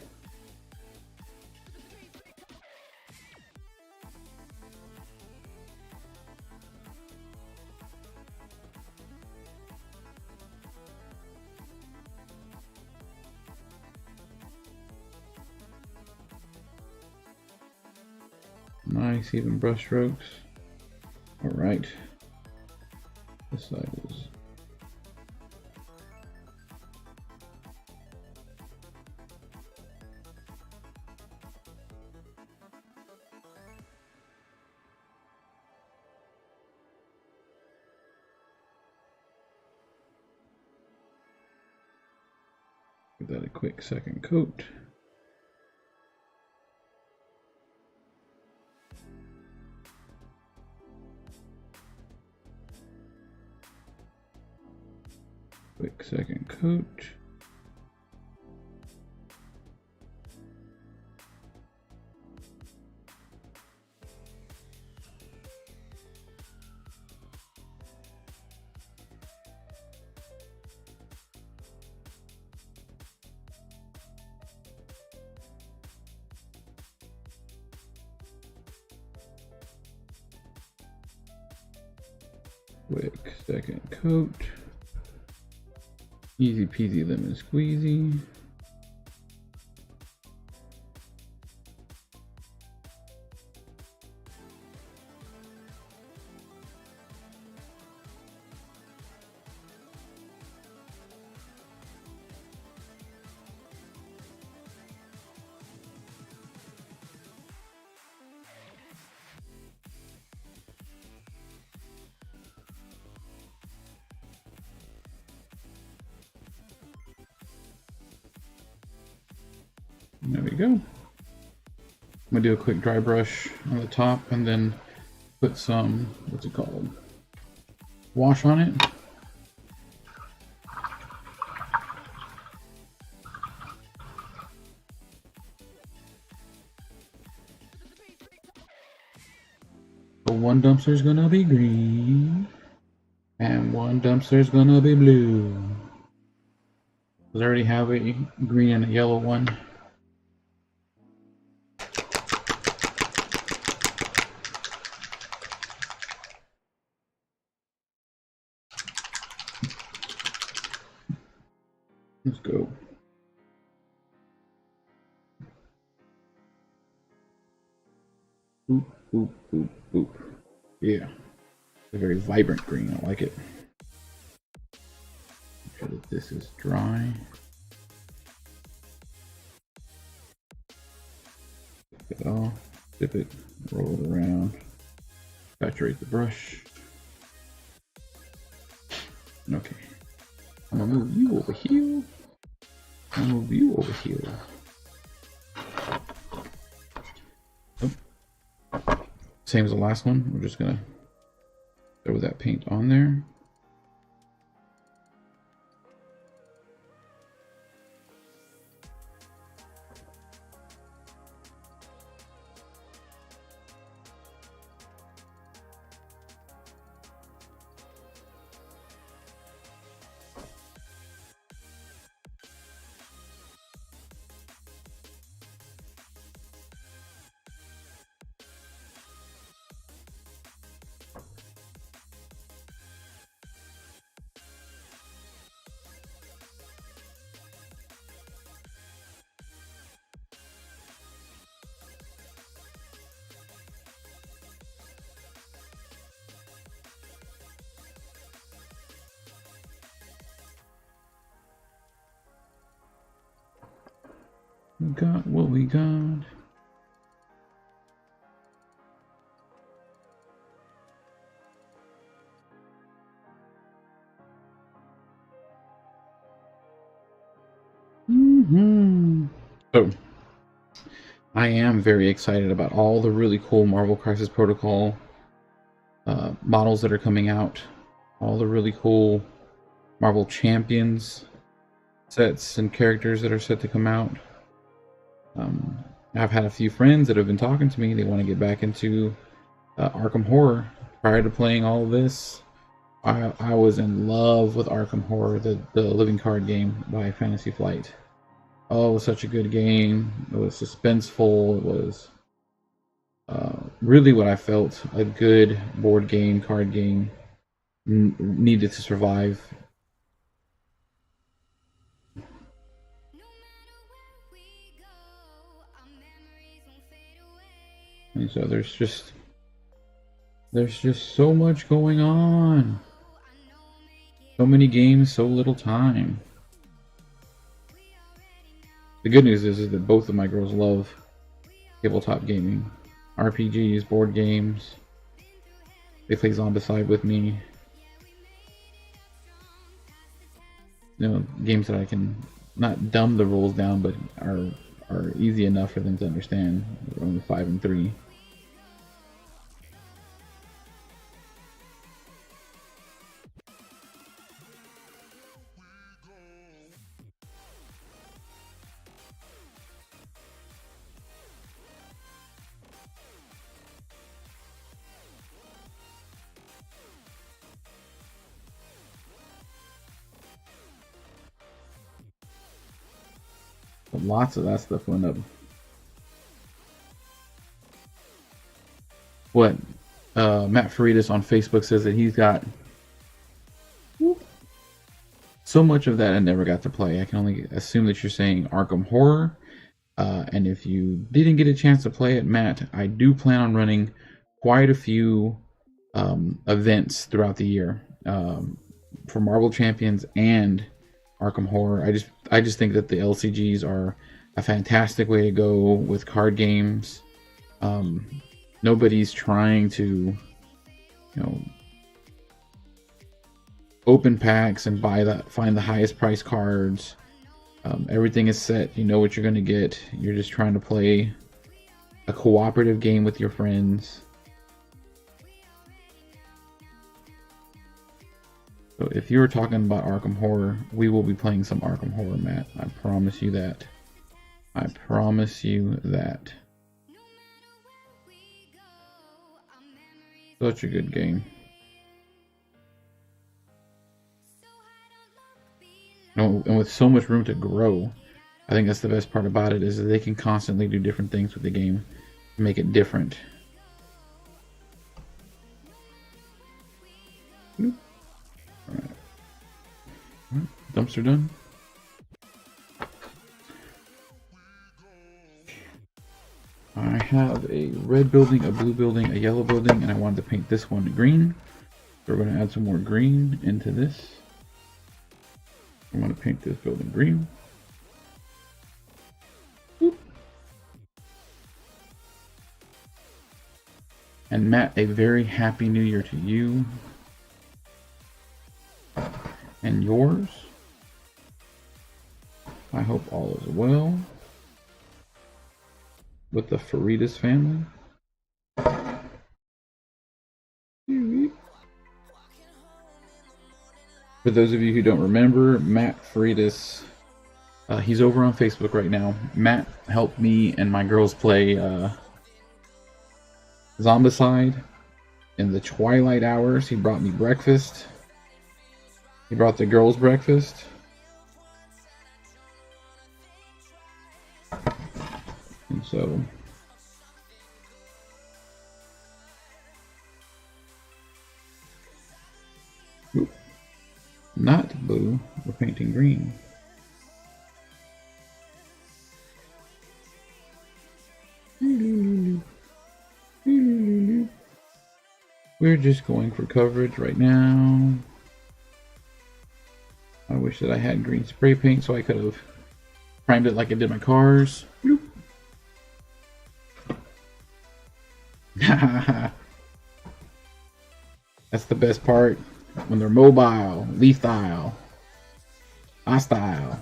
Nice, even brush strokes. All right. This side is. Give that a quick second coat. Quick second coat. Quick second coat. Easy peasy lemon squeezy. There we go. I'm gonna do a quick dry brush on the top and then put some, what's it called? Wash on it. So one dumpster is gonna be green and one dumpster is gonna be blue. I already have a green and a yellow one. Let's go. Boop, boop, boop, boop. Yeah. It's a very vibrant green. I like it. Make sure that this is dry. Dip it off. Dip it. Roll it around. Saturate the brush. Okay. I'm gonna move you over here. I'm gonna move you over here. Oh. Same as the last one. We're just gonna throw that paint on there. We got what we got. So, I am very excited about all the really cool Marvel Crisis Protocol models that are coming out. All the really cool Marvel Champions sets and characters that are set to come out. I've had a few friends that have been talking to me. They want to get back into Arkham Horror. Prior to playing all of this, I was in love with Arkham Horror, the living card game by Fantasy Flight. Oh, it was such a good game. It was suspenseful. It was really what I felt a good board game, card game needed to survive. And so there's just so much going on. So many games, so little time. The good news is that both of my girls love tabletop gaming. RPGs, board games. They play Zombicide with me. You know, games that I can not dumb the rules down, but are easy enough for them to understand. We're only 5 and 3. But lots of that stuff went up. What Matt Faridas on Facebook says that he's got so much of that I never got to play. I can only assume that you're saying Arkham Horror. And if you didn't get a chance to play it, Matt, I do plan on running quite a few events throughout the year for Marvel Champions and Arkham Horror. I just think that the LCGs are a fantastic way to go with card games. Nobody's trying to, open packs and find the highest price cards. Everything is set. You know what you're going to get. You're just trying to play a cooperative game with your friends. So if you're talking about Arkham Horror, we will be playing some Arkham Horror, Matt. I promise you that. I promise you that. Such a good game. And with so much room to grow, I think that's the best part about it, is that they can constantly do different things with the game to make it different. Alright. Dumpster done. I have a red building, a blue building, a yellow building, and I wanted to paint this one green. So we're going to add some more green into this. I'm going to paint this building green. Boop. And Matt, a very happy new year to you and yours. I hope all is well with the Faridas family. For those of you who don't remember, Matt Faridas, he's over on Facebook right now. Matt helped me and my girls play Zombicide in the twilight hours. He brought me breakfast. He brought the girls breakfast. And so not blue, we're painting green. We're just going for coverage right now. I wish that I had green spray paint so I could have primed it like I did my cars. That's the best part. When they're mobile, lethal, hostile.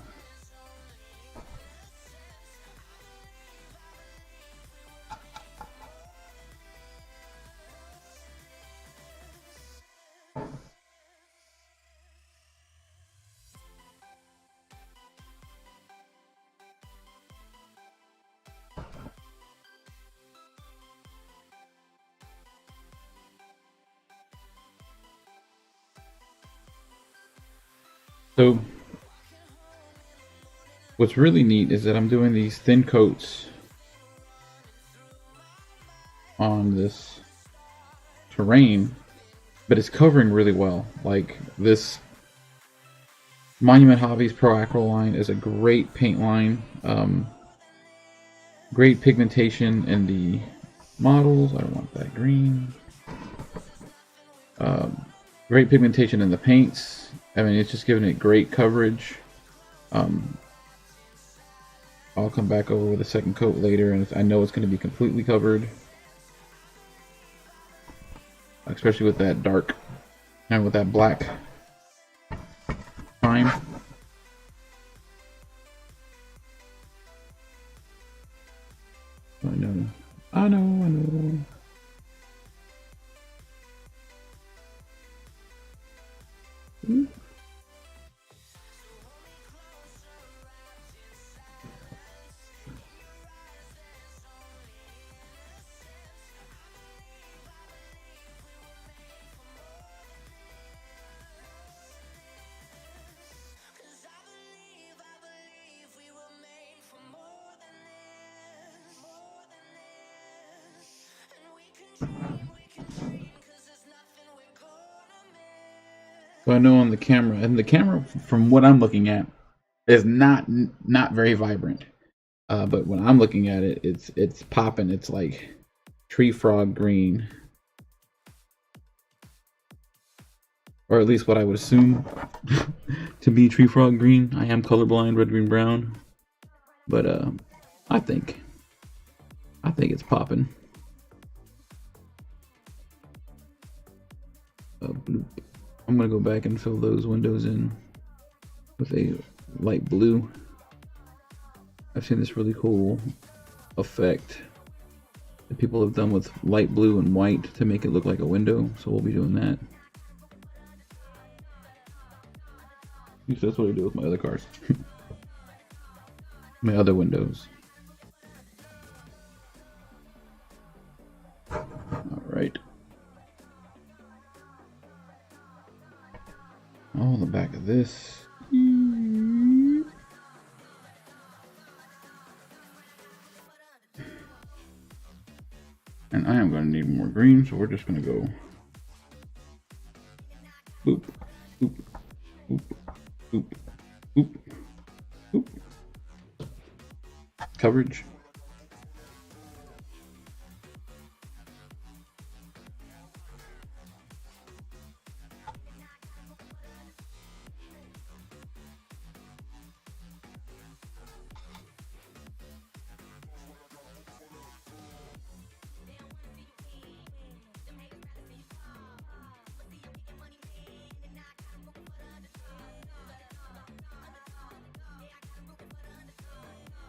So what's really neat is that I'm doing these thin coats on this terrain, but it's covering really well. Like this Monument Hobbies Pro Acryl line is a great paint line. Great pigmentation in the models. I don't want that green. Great pigmentation in the paints. I mean, it's just giving it great coverage. I'll come back over with a second coat later, and I know it's going to be completely covered. Especially with that dark, and with that black prime. know. I know, I know. Hmm? So I know on the camera, and the camera, from what I'm looking at, is not very vibrant. But when I'm looking at it, it's popping. It's like tree frog green, or at least what I would assume to be tree frog green. I am colorblind, red, green, brown, but I think it's popping. Bloop. I'm gonna go back and fill those windows in with a light blue. I've seen this really cool effect that people have done with light blue and white to make it look like a window, so we'll be doing that. At least that's what I do with my other cars. My other windows. Alright. Oh, the back of this. And I am going to need more green, so we're just going to go boop, boop, boop, boop, boop, boop. Coverage.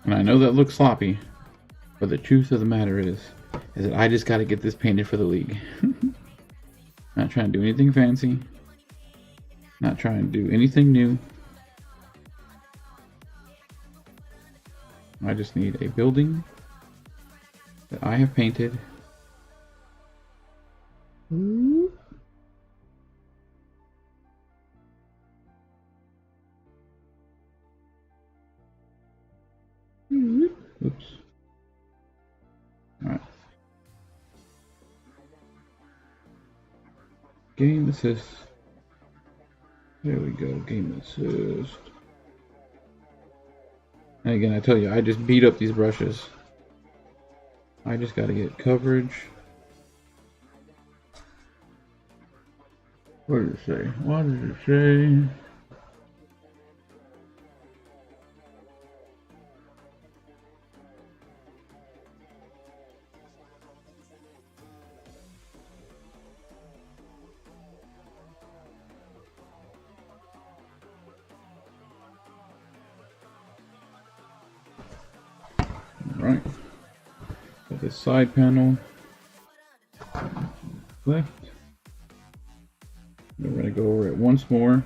And I know that looks sloppy, but the truth of the matter is that I just got to get this painted for the league. Not trying to do anything fancy. Not trying to do anything new. I just need a building that I have painted. Oops. Alright. Game assist. There we go. Game assist. And again, I tell you, I just beat up these brushes. I just got to get coverage. What did it say? What did it say? Right. Got this side panel. Left. We're going to go over it once more.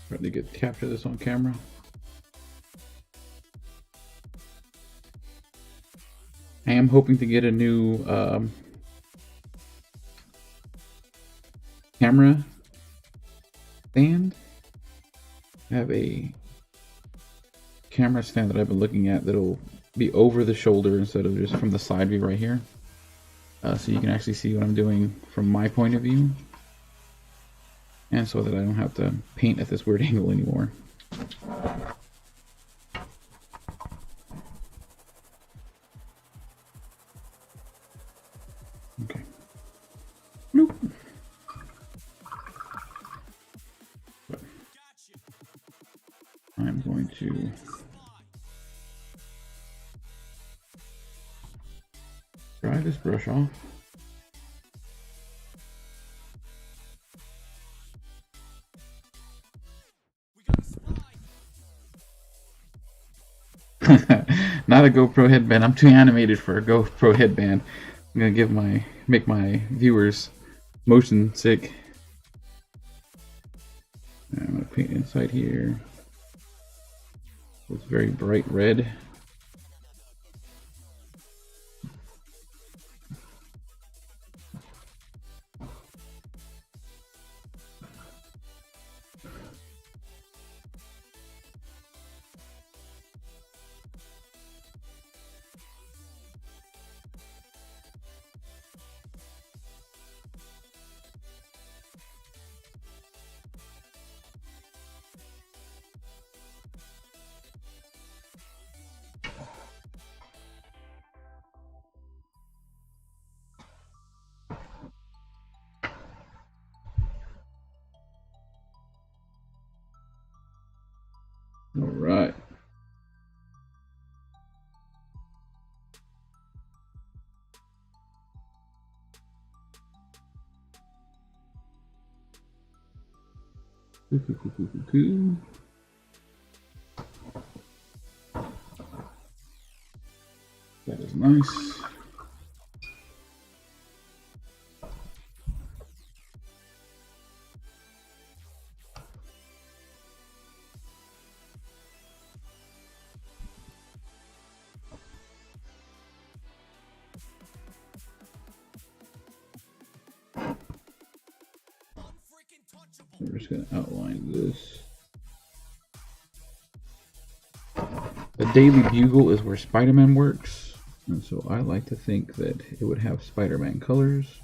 Try to capture this on camera. I am hoping to get a new camera stand. I have a camera stand that I've been looking at that'll be over the shoulder instead of just from the side view right here. So you can actually see what I'm doing from my point of view. And so that I don't have to paint at this weird angle anymore. Okay. Bloop. I'm going to dry this brush off. Not a GoPro headband. I'm too animated for a GoPro headband. I'm gonna make my viewers motion sick. I'm gonna paint inside here. It's very bright red. All right. That is nice. We're just going to outline this. The Daily Bugle is where Spider-Man works, and so I like to think that it would have Spider-Man colors.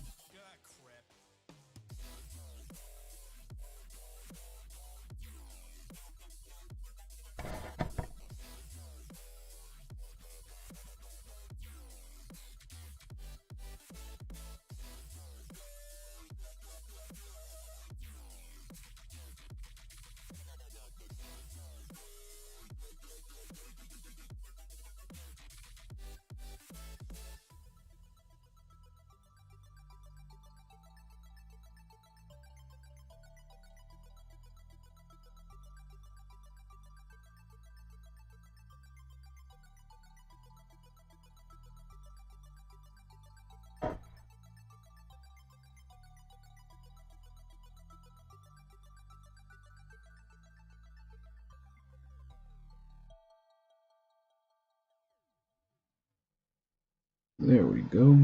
There we go.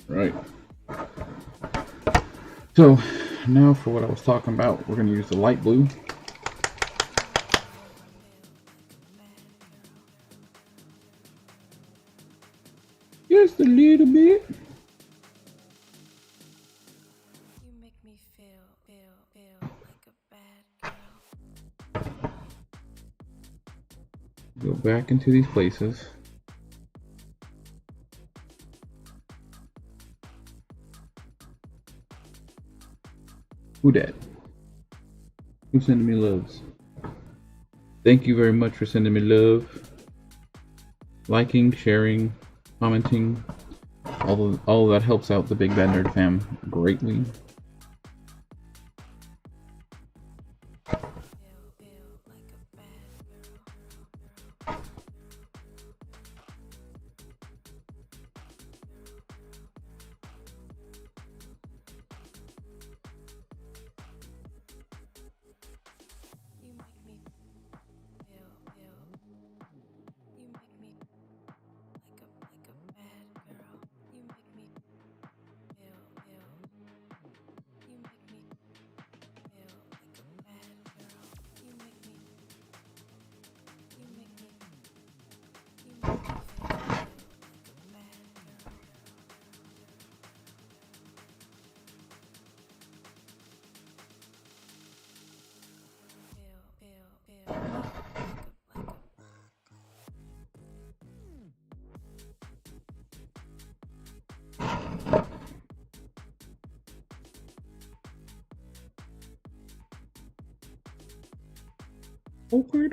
Right. So now for what I was talking about, we're going to use the light blue. Just a little bit. You make me feel like a bad girl. Go back into these places. Who dat? Who's sending me loves? Thank you very much for sending me love, liking, sharing, commenting. All of that helps out the Big Bad Nerd fam greatly.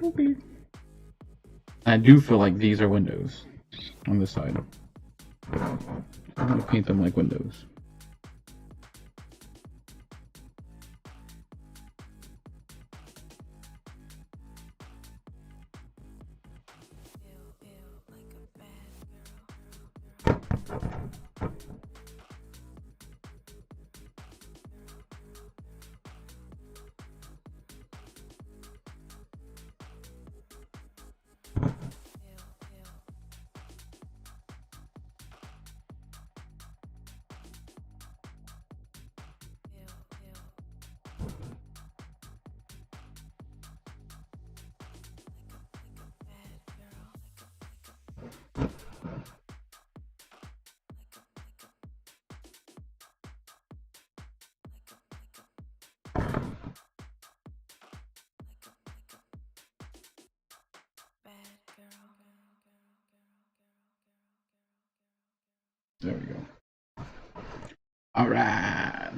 Okay. I do feel like these are windows on this side. I'm gonna paint them like windows. There we go. All right.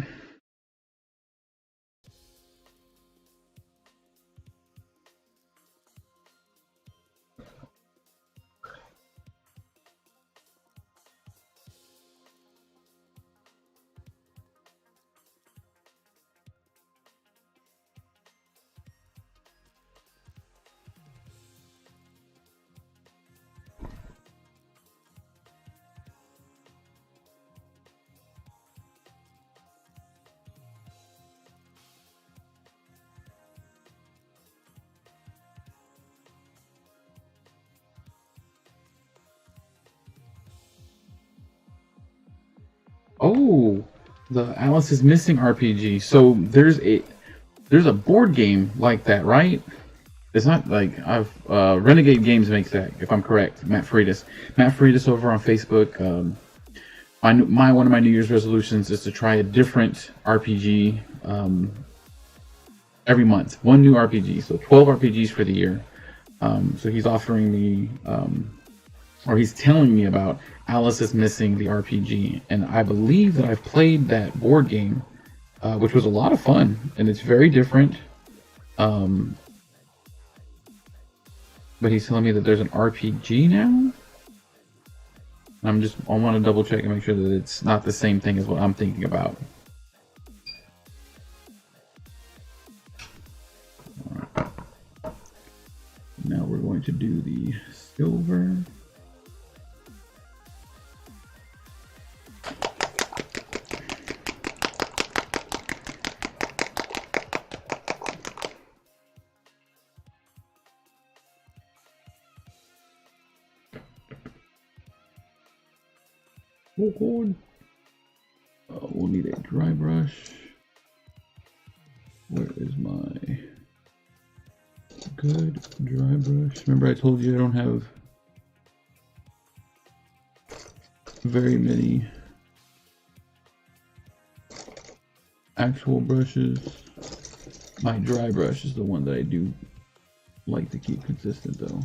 Oh, the Alice is Missing RPG. So there's a board game like that, right? It's not like Renegade Games makes that, if I'm correct. Matt Freitas over on Facebook. One of my New Year's resolutions is to try a different RPG every month. One new RPG, so 12 RPGs for the year. So he's offering me, or he's telling me about Alice is Missing the RPG, and I believe that I've played that board game, which was a lot of fun, and it's very different. But he's telling me that there's an RPG now. I want to double check and make sure that it's not the same thing as what I'm thinking about. All right. Now we're going to do the silver. Oh God. We'll need a dry brush. Where is my good dry brush? Remember I told you I don't have very many actual brushes. My dry brush is the one that I do like to keep consistent though.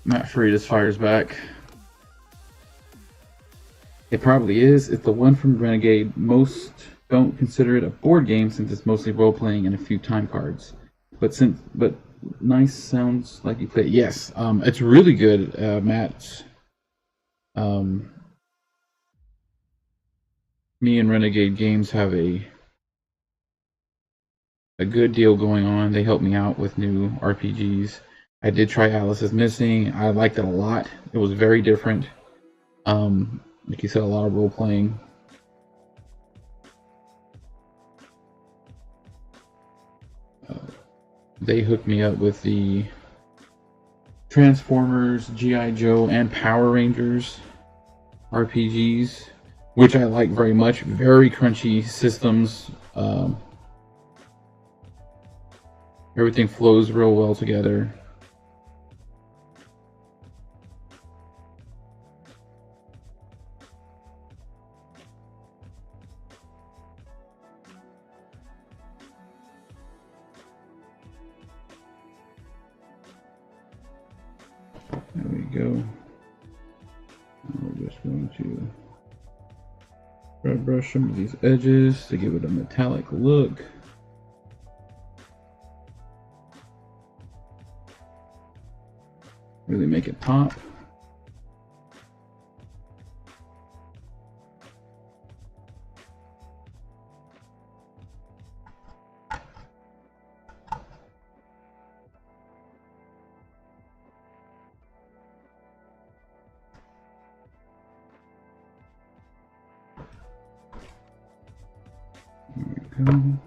Matt Freitas fires back. It probably is. It's the one from Renegade. Most don't consider it a board game since it's mostly role playing and a few time cards. But nice, sounds like you play it. Yes, it's really good, Matt. Me and Renegade Games have a good deal going on. They help me out with new RPGs. I did try Alice is Missing. I liked it a lot. It was very different. Like you said, a lot of role playing. They hooked me up with the Transformers, G.I. Joe, and Power Rangers RPGs, which I like very much. Very crunchy systems. Everything flows real well together. There we go. We're just going to dry brush some of these edges to give it a metallic look. Really make it pop. There we go.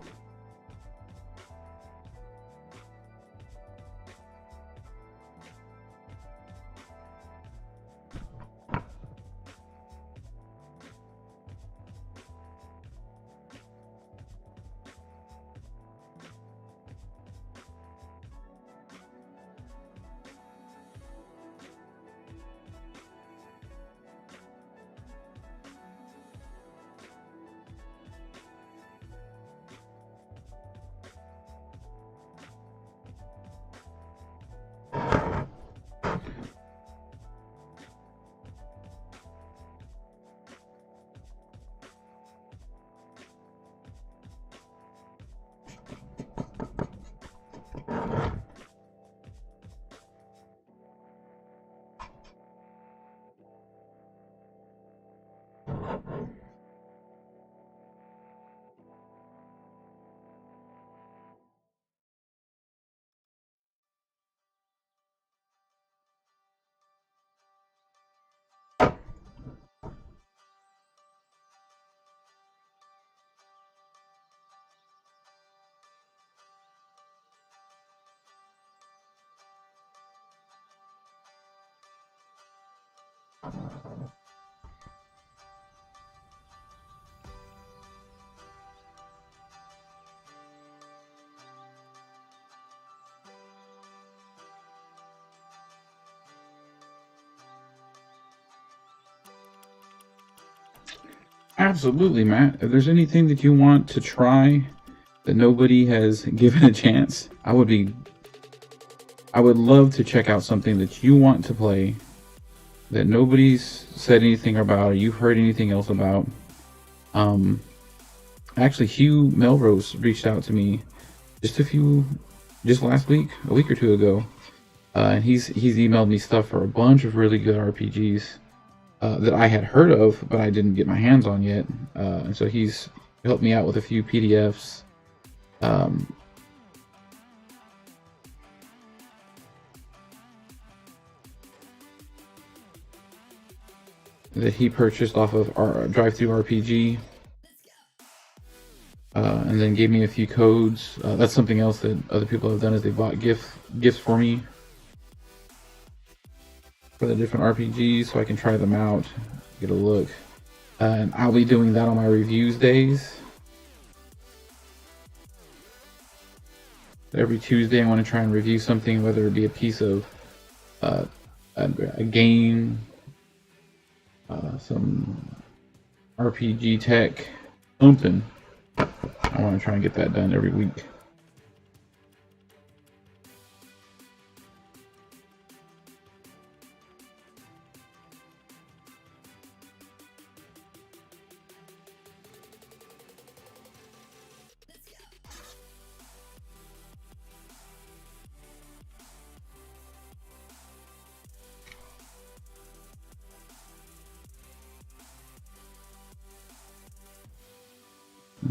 Absolutely, Matt. If there's anything that you want to try that nobody has given a chance, I would love to check out something that you want to play that nobody's said anything about or you've heard anything else about. Actually, Hugh Melrose reached out to me just last week, a week or two ago. And he's emailed me stuff for a bunch of really good RPGs that I had heard of, but I didn't get my hands on yet. And so he's helped me out with a few PDFs. That he purchased off of our DriveThru RPG, and then gave me a few codes. That's something else that other people have done, is they bought gifts for me for the different RPGs, so I can try them out, get a look. And I'll be doing that on my reviews days. Every Tuesday I want to try and review something, whether it be a piece of a game, some RPG tech, something. I want to try and get that done every week.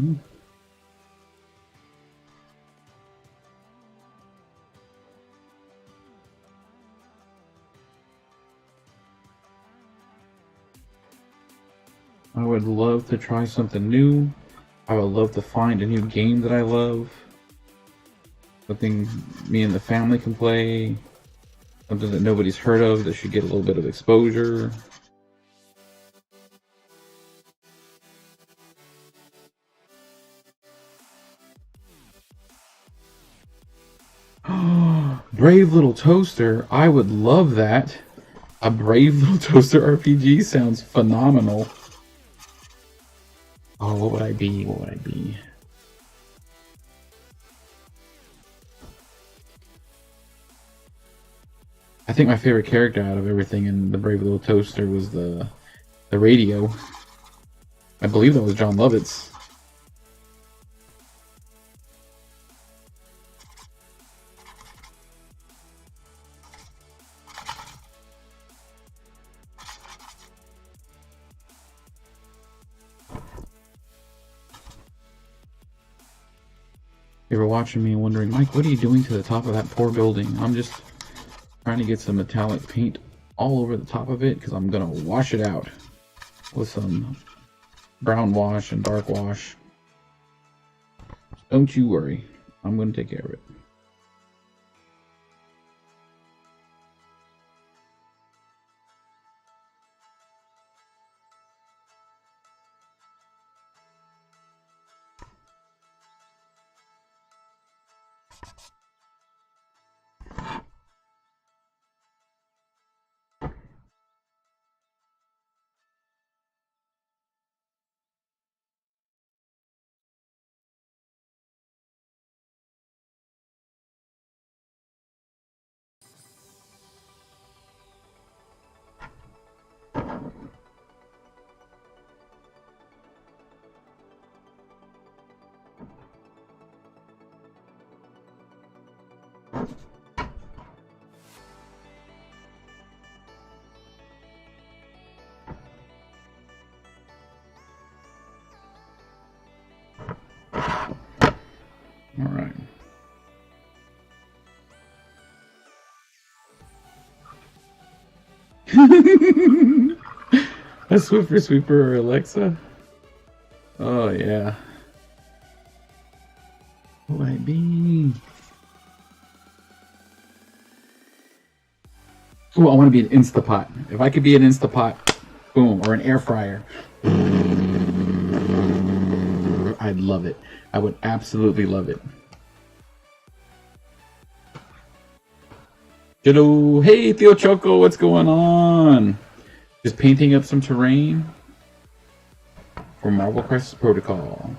I would love to try something new. I would love to find a new game that I love. Something me and the family can play. Something that nobody's heard of that should get a little bit of exposure. Brave Little Toaster. I would love that. A Brave Little Toaster RPG sounds phenomenal. Oh, what would I be? What would I be? I think my favorite character out of everything in the Brave Little Toaster was the radio. I believe that was John Lovitz. You were watching me and wondering, Mike, what are you doing to the top of that poor building? I'm just trying to get some metallic paint all over the top of it because I'm going to wash it out with some brown wash and dark wash. Don't you worry. I'm going to take care of it. All right. A Swiffer Sweeper or Alexa? Oh, yeah. What would I be? Ooh, I want to be an Instapot. If I could be an Instapot, boom, or an air fryer. I'd love it. I would absolutely love it. Hello, hey Theo Choco, what's going on? Just painting up some terrain for Marvel Crisis Protocol.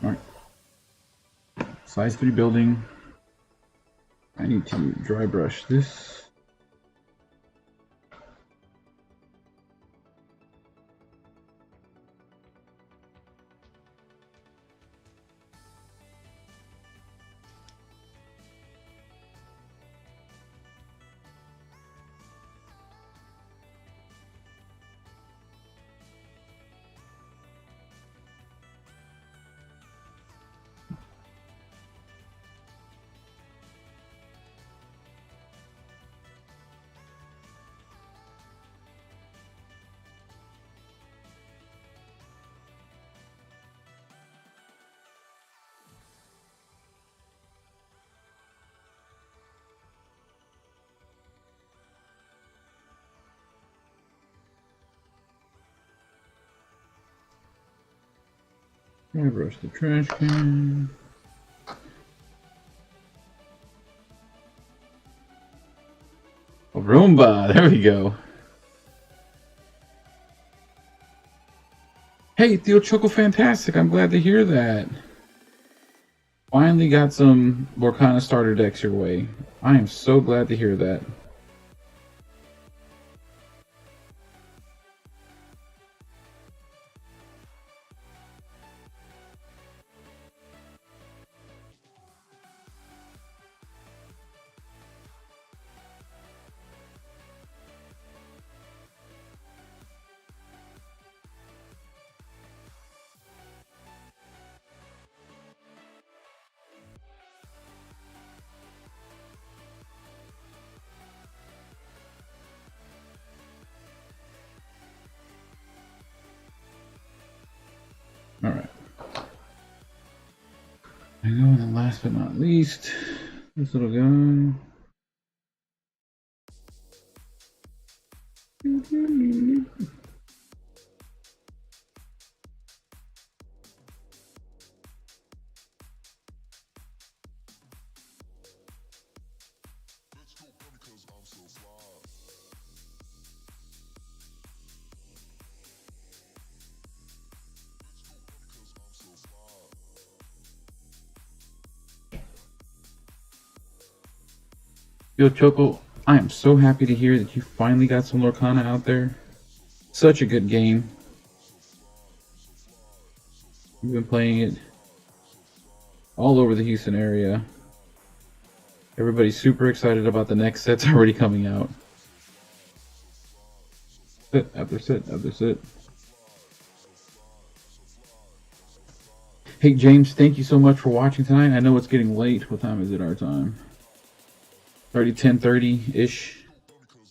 Alright. Size 3 building. I need to dry brush this. Dry brush the trash can. A Roomba, there we go. Hey, Theo Choco, fantastic. I'm glad to hear that. Finally got some Lorcana starter decks your way. I am so glad to hear that. And then last but not least, this little guy. Yo, Choco, I am so happy to hear that you finally got some Lorcana out there. Such a good game. We've been playing it all over the Houston area. Everybody's super excited about the next sets already coming out. Sit after sit after sit. Hey James, thank you so much for watching tonight. I know it's getting late. What time is it our time? 10:30-ish.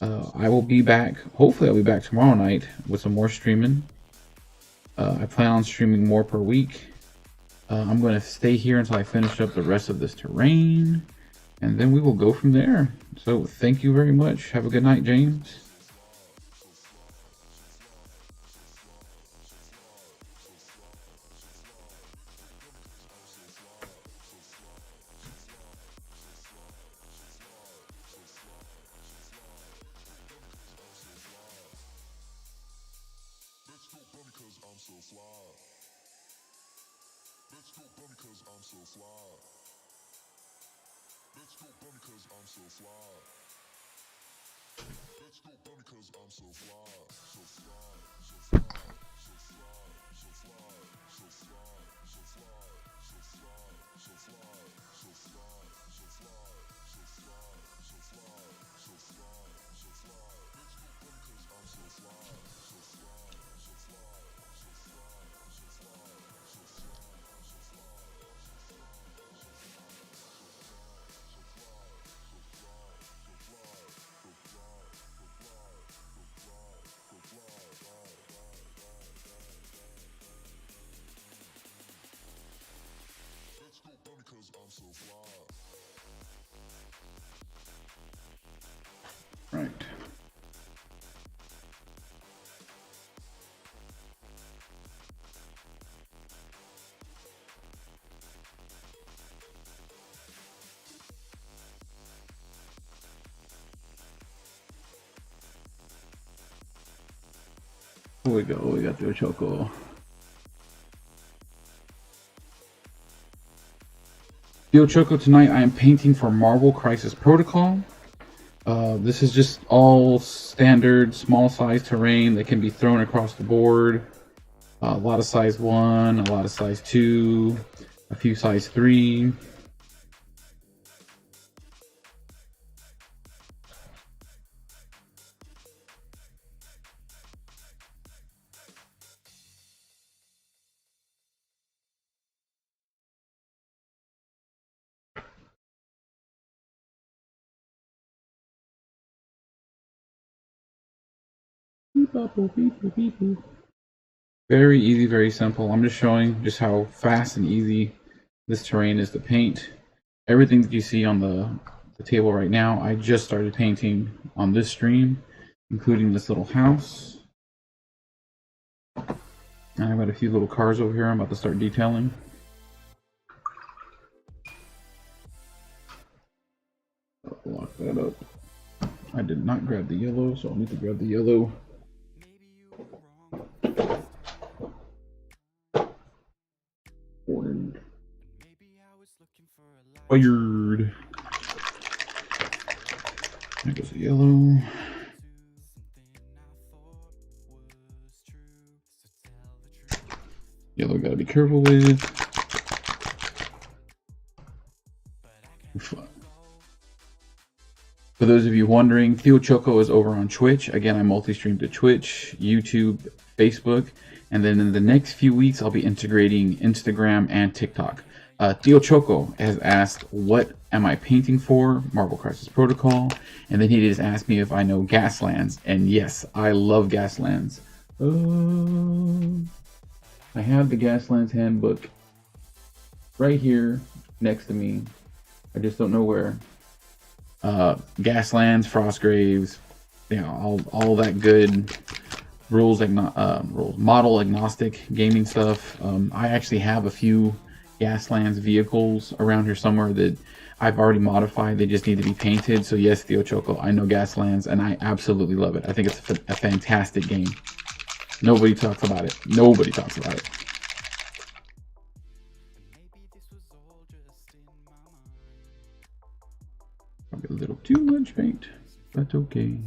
I will be back. Hopefully I'll be back tomorrow night with some more streaming. I plan on streaming more per week. I'm going to stay here until I finish up the rest of this terrain, and then we will go from there. So thank you very much. Have a good night, James. Right. Here we go. We got the Choco. Yo, Choco, tonight I am painting for Marvel Crisis Protocol. This is just all standard small size terrain that can be thrown across the board. A lot of size 1, a lot of size 2, a few size 3. Very easy, very simple. I'm just showing just how fast and easy this terrain is to paint. Everything that you see on the table right now, I just started painting on this stream, including this little house. And I've got a few little cars over here I'm about to start detailing. I'll lock that up. I did not grab the yellow, so I'll need to grab the yellow. Fired. There goes the yellow. Yellow gotta be careful with. For those of you wondering, Theo Choco is over on Twitch. Again, I multi-stream to Twitch, YouTube, Facebook, and then in the next few weeks, I'll be integrating Instagram and TikTok. Theo Choco has asked, what am I painting for? Marvel Crisis Protocol. And then he just asked me if I know Gaslands. And yes, I love Gaslands. I have the Gaslands handbook right here. next to me. I just don't know where. Gaslands, Frostgraves, all that good rules model agnostic gaming stuff. I actually have a few Gaslands vehicles around here somewhere that I've already modified. They just need to be painted. So yes, Theo Choco, I know Gaslands, and I absolutely love it. I think it's a fantastic game. Nobody talks about it. Nobody talks about it. Probably a little too much paint, but okay.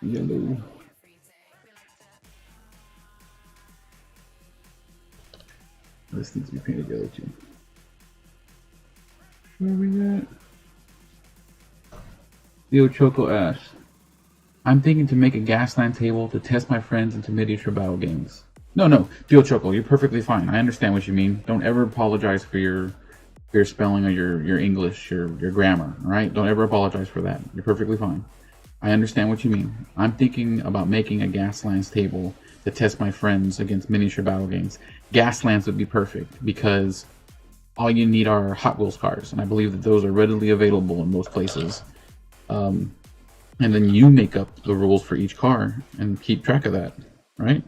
Yellow. This needs to be painted yellow too. Where are we at? Theo Choco asks, I'm thinking to make a Gasland table to test my friends into miniature battle games. No, Theo Choco, you're perfectly fine. I understand what you mean. Don't ever apologize for your spelling or your English, your grammar, all right? Don't ever apologize for that. You're perfectly fine. I understand what you mean. I'm thinking about making a Gaslands table to test my friends against miniature battle games. Gaslands would be perfect because all you need are Hot Wheels cars, and I believe that those are readily available in most places. And then you make up the rules for each car and keep track of that, right?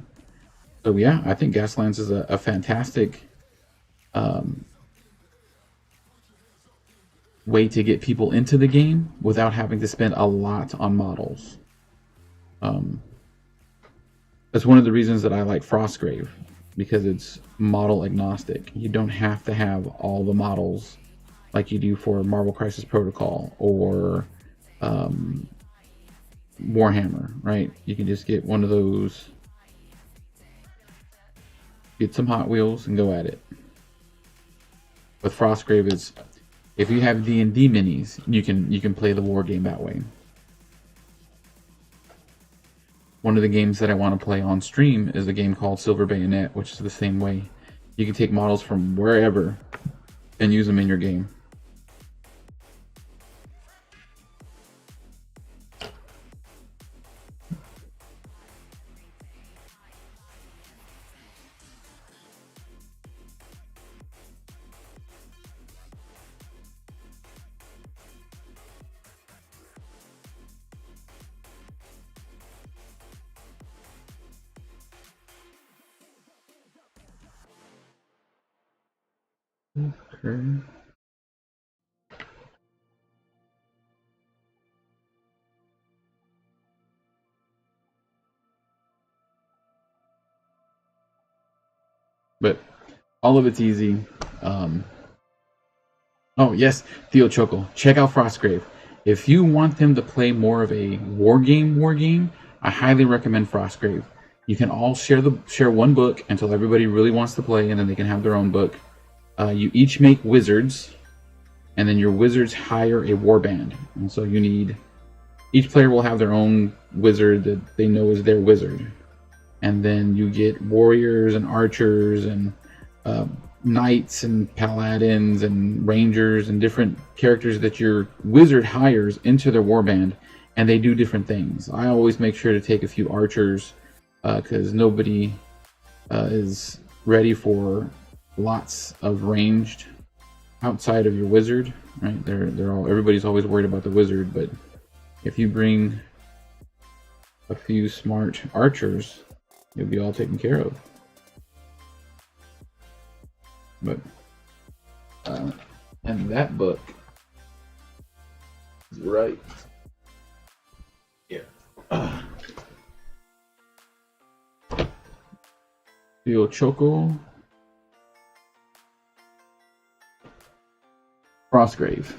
So yeah, I think Gaslands is a fantastic way to get people into the game without having to spend a lot on models. That's one of the reasons that I like Frostgrave, because it's model agnostic. You don't have to have all the models like you do for Marvel Crisis Protocol or Warhammer, right? You can just get one of those, get some Hot Wheels and go at it. With Frostgrave, it's if you have D&D minis, you can play the war game that way. One of the games that I want to play on stream is a game called Silver Bayonet, which is the same way. You can take models from wherever and use them in your game. Okay. But all of it's easy. Oh yes, Theo Choco, check out Frostgrave. If you want them to play more of a war game, I highly recommend Frostgrave. You can all share one book until everybody really wants to play, and then they can have their own book. You each make wizards, and then your wizards hire a warband. And so each player will have their own wizard that they know is their wizard. and then you get warriors and archers and knights and paladins and rangers and different characters that your wizard hires into their warband, and they do different things. I always make sure to take a few archers because nobody is ready for lots of ranged outside of your wizard, right? Everybody's always worried about the wizard, but if you bring a few smart archers, you'll be all taken care of. But and that book is right. Yeah. Choco Frostgrave.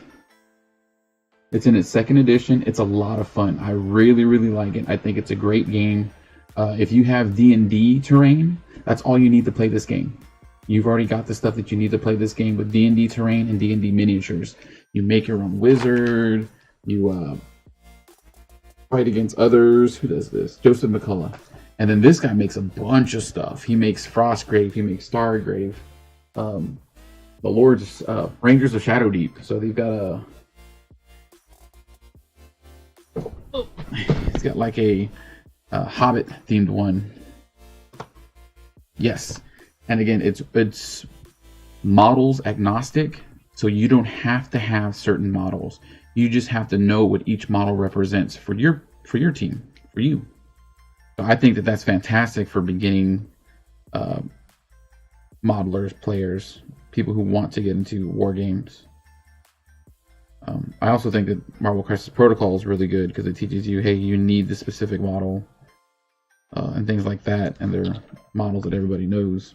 It's in its second edition. It's a lot of fun. I really, really like it. I think it's a great game. If you have D&D terrain, that's all you need to play this game. You've already got the stuff that you need to play this game with D&D terrain and D&D miniatures. You make your own wizard. You fight against others. Who does this? Joseph McCullough. And then this guy makes a bunch of stuff. He makes Frostgrave. He makes Stargrave. The Lord's Rangers of Shadowdeep. So they've got it's got like a Hobbit themed one. Yes. And again, it's models agnostic, so you don't have to have certain models. You just have to know what each model represents for your team, for you. So I think that that's fantastic for beginning modelers, players, people who want to get into war games. I also think that Marvel Crisis Protocol is really good because it teaches you, hey, you need the specific model and things like that, and they're models that everybody knows.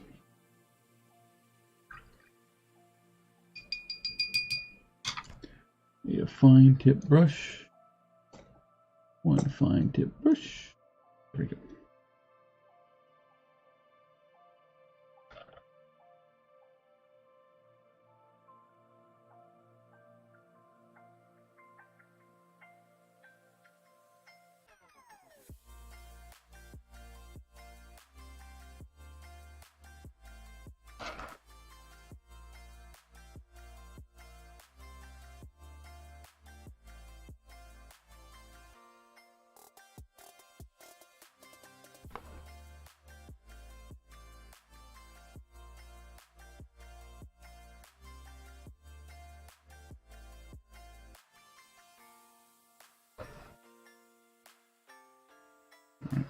A fine tip brush. One fine tip brush. There we go.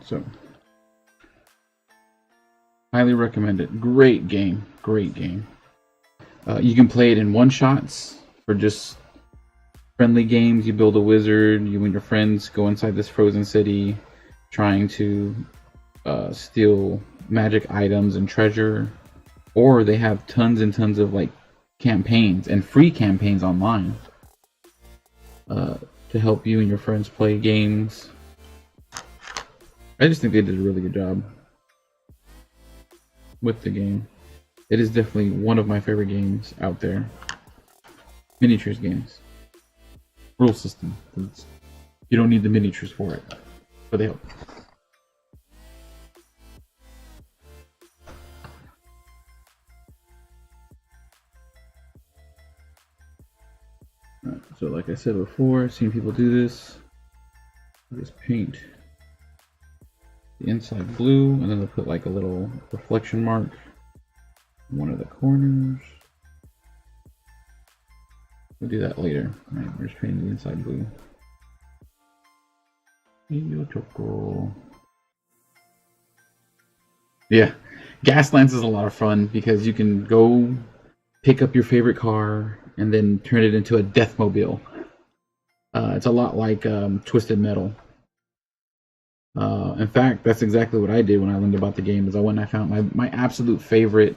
So, highly recommend it. Great game. Great game. You can play it in one-shots for just friendly games. You build a wizard. You and your friends go inside this frozen city trying to steal magic items and treasure. Or they have tons and tons of like campaigns and free campaigns online to help you and your friends play games. I just think they did a really good job with the game. It is definitely one of my favorite games out there. Miniatures games. Rule system. You don't need the miniatures for it, but they help. Right, so like I said before, I've seen people do this. Just paint the inside blue, and then they'll put like a little reflection mark in one of the corners. We'll do that later. Right, we're just painting the inside blue. Yeah, Gaslands is a lot of fun because you can go pick up your favorite car and then turn it into a Deathmobile. It's a lot like Twisted Metal. In fact, that's exactly what I did when I learned about the game. Is I went and I found my absolute favorite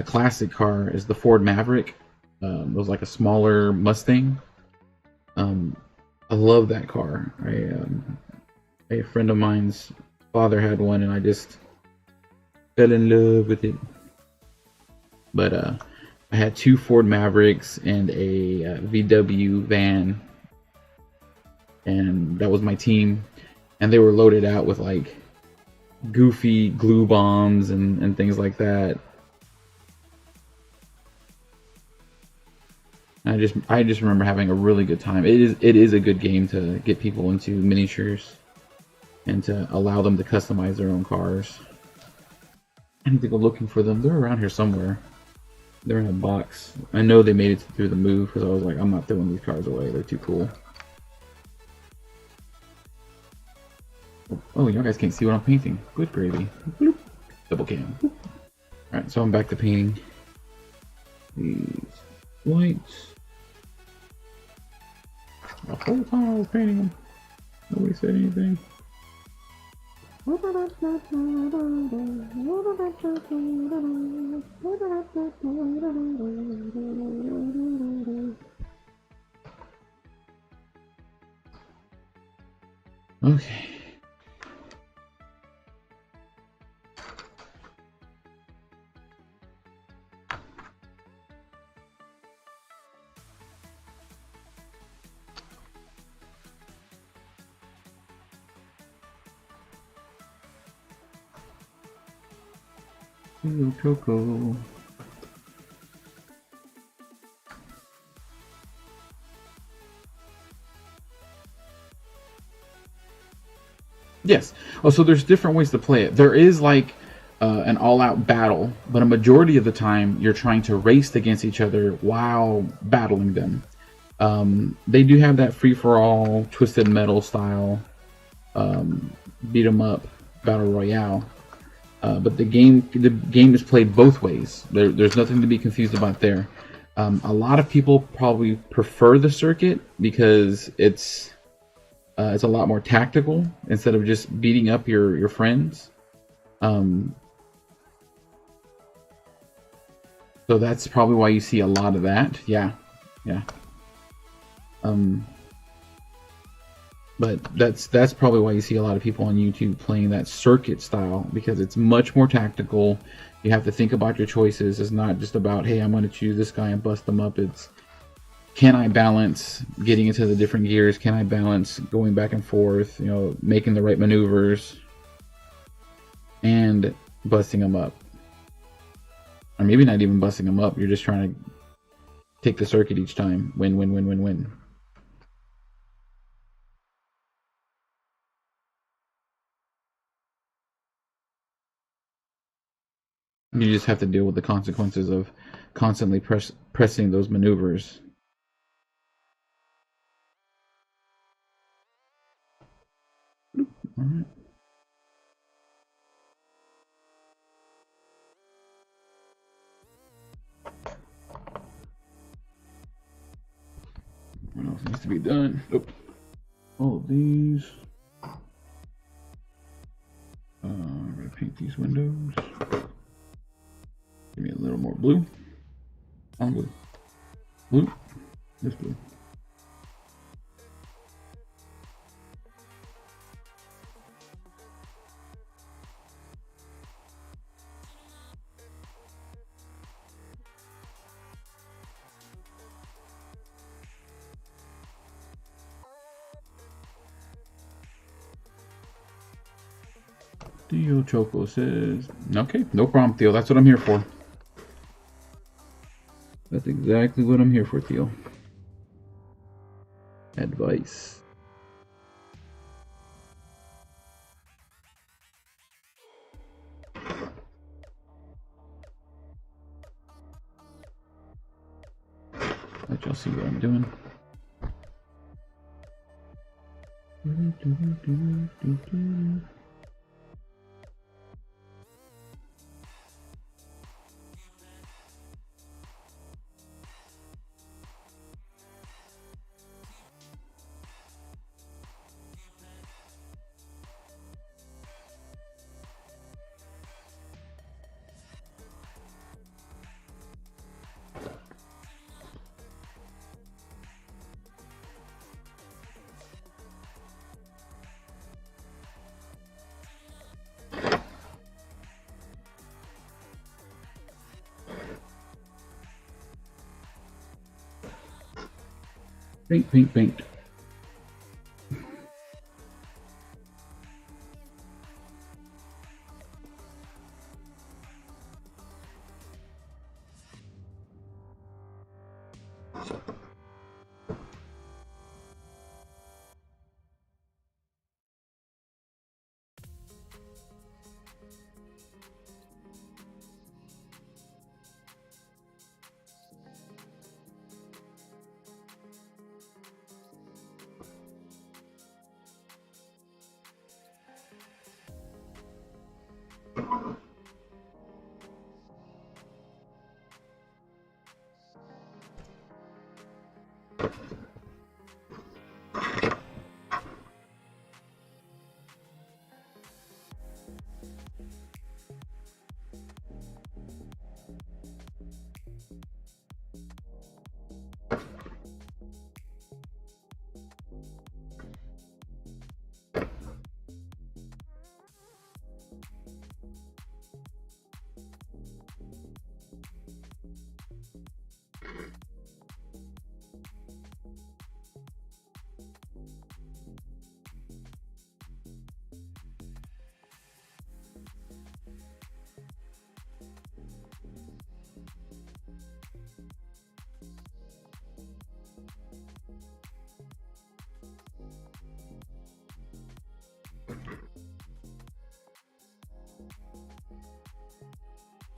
classic car is the Ford Maverick. It was like a smaller Mustang. I love that car. A friend of mine's father had one, and I just fell in love with it. But I had two Ford Mavericks and a VW van, and that was my team. And they were loaded out with like goofy glue bombs and things like that. I just remember having a really good time. It is a good game to get people into miniatures and to allow them to customize their own cars. I need to go looking for them. They're around here somewhere. They're in a box. I know they made it through the move because I was like, I'm not throwing these cars away. They're too cool. Oh, y'all guys can't see what I'm painting. Good gravy. Bloop. Double cam. Alright, so I'm back to painting these lights. The whole time I was painting them, nobody said anything. Okay. Choco. Yes. Oh, so there's different ways to play it. There is like an all-out battle, but a majority of the time you're trying to race against each other while battling them. They do have that free-for-all, Twisted Metal style beat 'em up battle royale. But the game is played both ways. There's nothing to be confused about there. A lot of people probably prefer the circuit because it's a lot more tactical instead of just beating up your friends. So that's probably why you see a lot of that. Yeah. But that's probably why you see a lot of people on YouTube playing that circuit style, because it's much more tactical. You have to think about your choices. It's not just about, hey, I'm going to choose this guy and bust them up. It's, can I balance getting into the different gears? Can I balance going back and forth, making the right maneuvers and busting them up? Or maybe not even busting them up. You're just trying to take the circuit each time. Win. You just have to deal with the consequences of constantly pressing those maneuvers. All right. What else needs to be done? Nope. All of these. I'm going to paint these windows. Give me a little more blue. On blue. Blue. This blue. Theo Choco says, okay, no problem, Theo. That's what I'm here for. That's exactly what I'm here for, Theo. Advice. Let y'all see what I'm doing. Paint.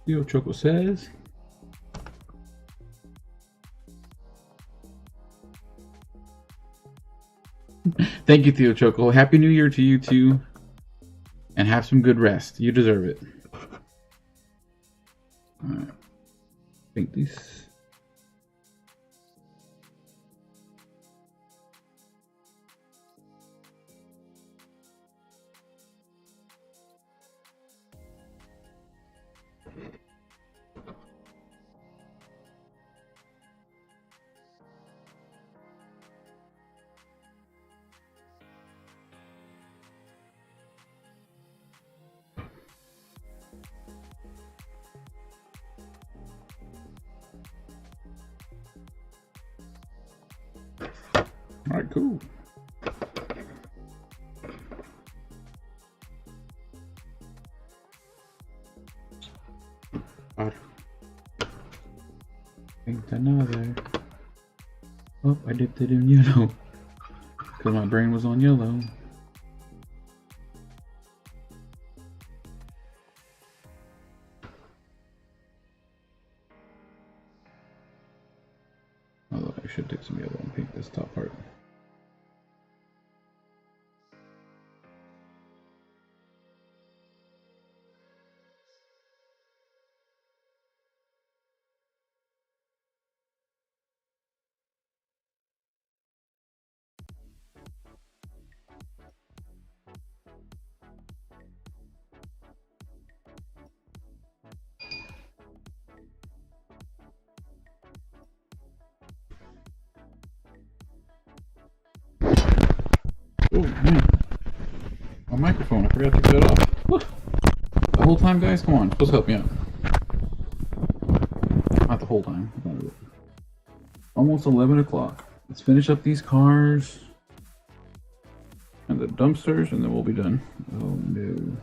Theo Choco says, thank you, Theo Choco. Happy New Year to you too. And have some good rest. You deserve it. Alright. I think this. Alright, cool. Ain't another. Oh, I dipped it in yellow. Because my brain was on yellow. Although I should take some yellow and paint this top part. Oh man, my microphone, I forgot to get it off. Woo. The whole time, guys? Come on, supposed to help me out. Not the whole time. Almost 11 o'clock. Let's finish up these cars and the dumpsters and then we'll be done. Oh no.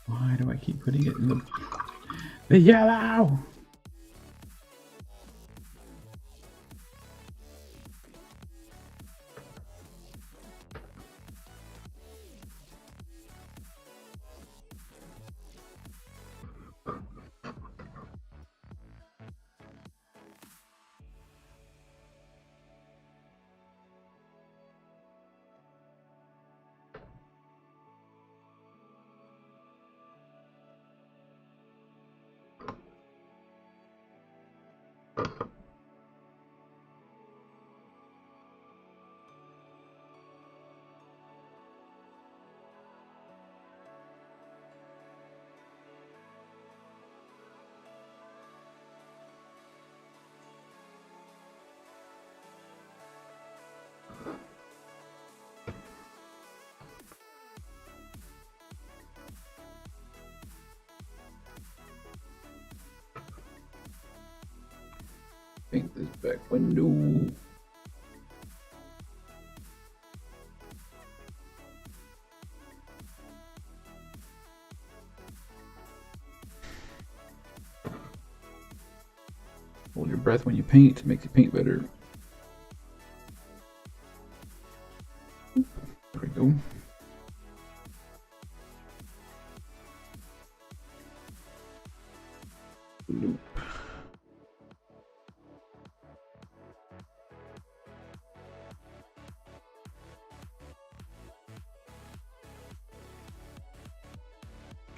Why do I keep putting it in the yellow? Paint this back window. Hold your breath when you paint to make the paint better. There we go. Loop.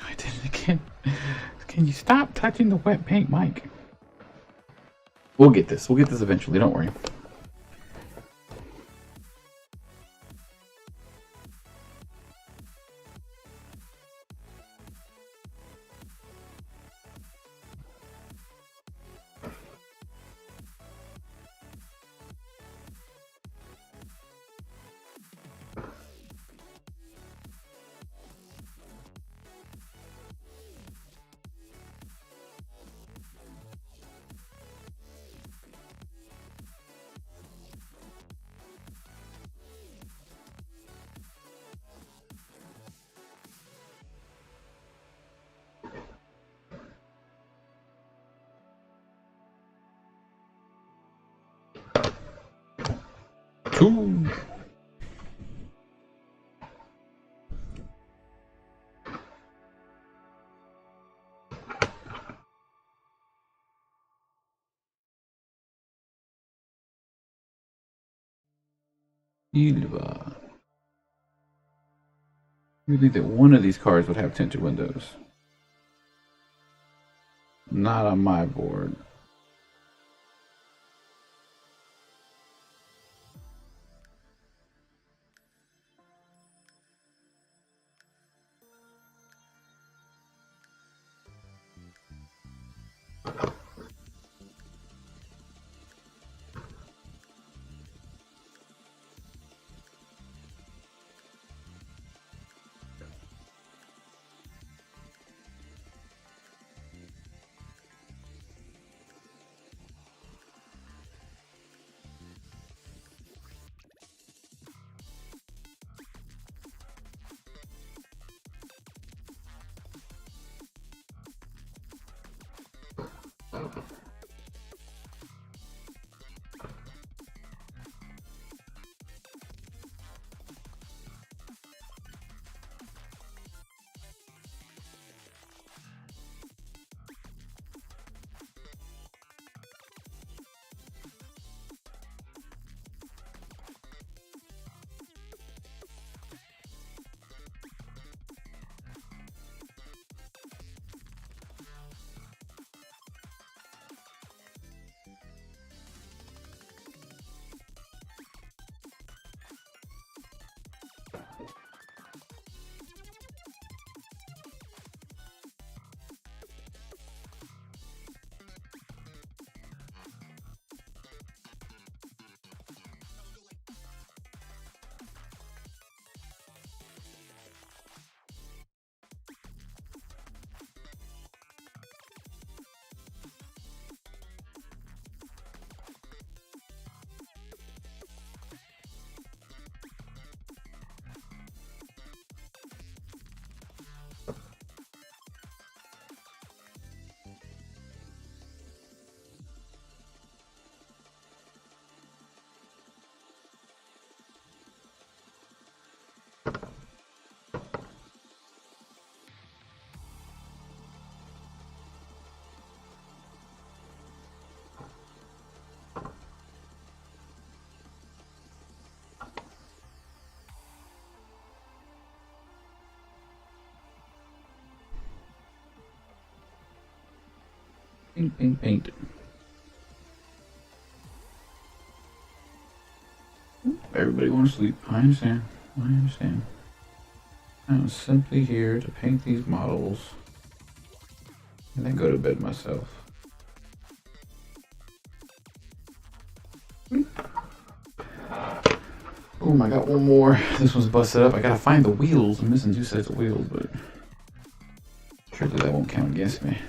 I did it again. Can you stop touching the wet paint, Mike? We'll get this. We'll get this eventually. Don't worry. Cool. Silva. You think that one of these cars would have tinted windows? Not on my board. Paint, paint, paint. Everybody wants to sleep. I understand. I understand. I'm simply here to paint these models and then go to bed myself. Oh, I got one more. This one's busted up. I gotta find the wheels. I'm missing 2 sets of wheels, but surely that won't count against me.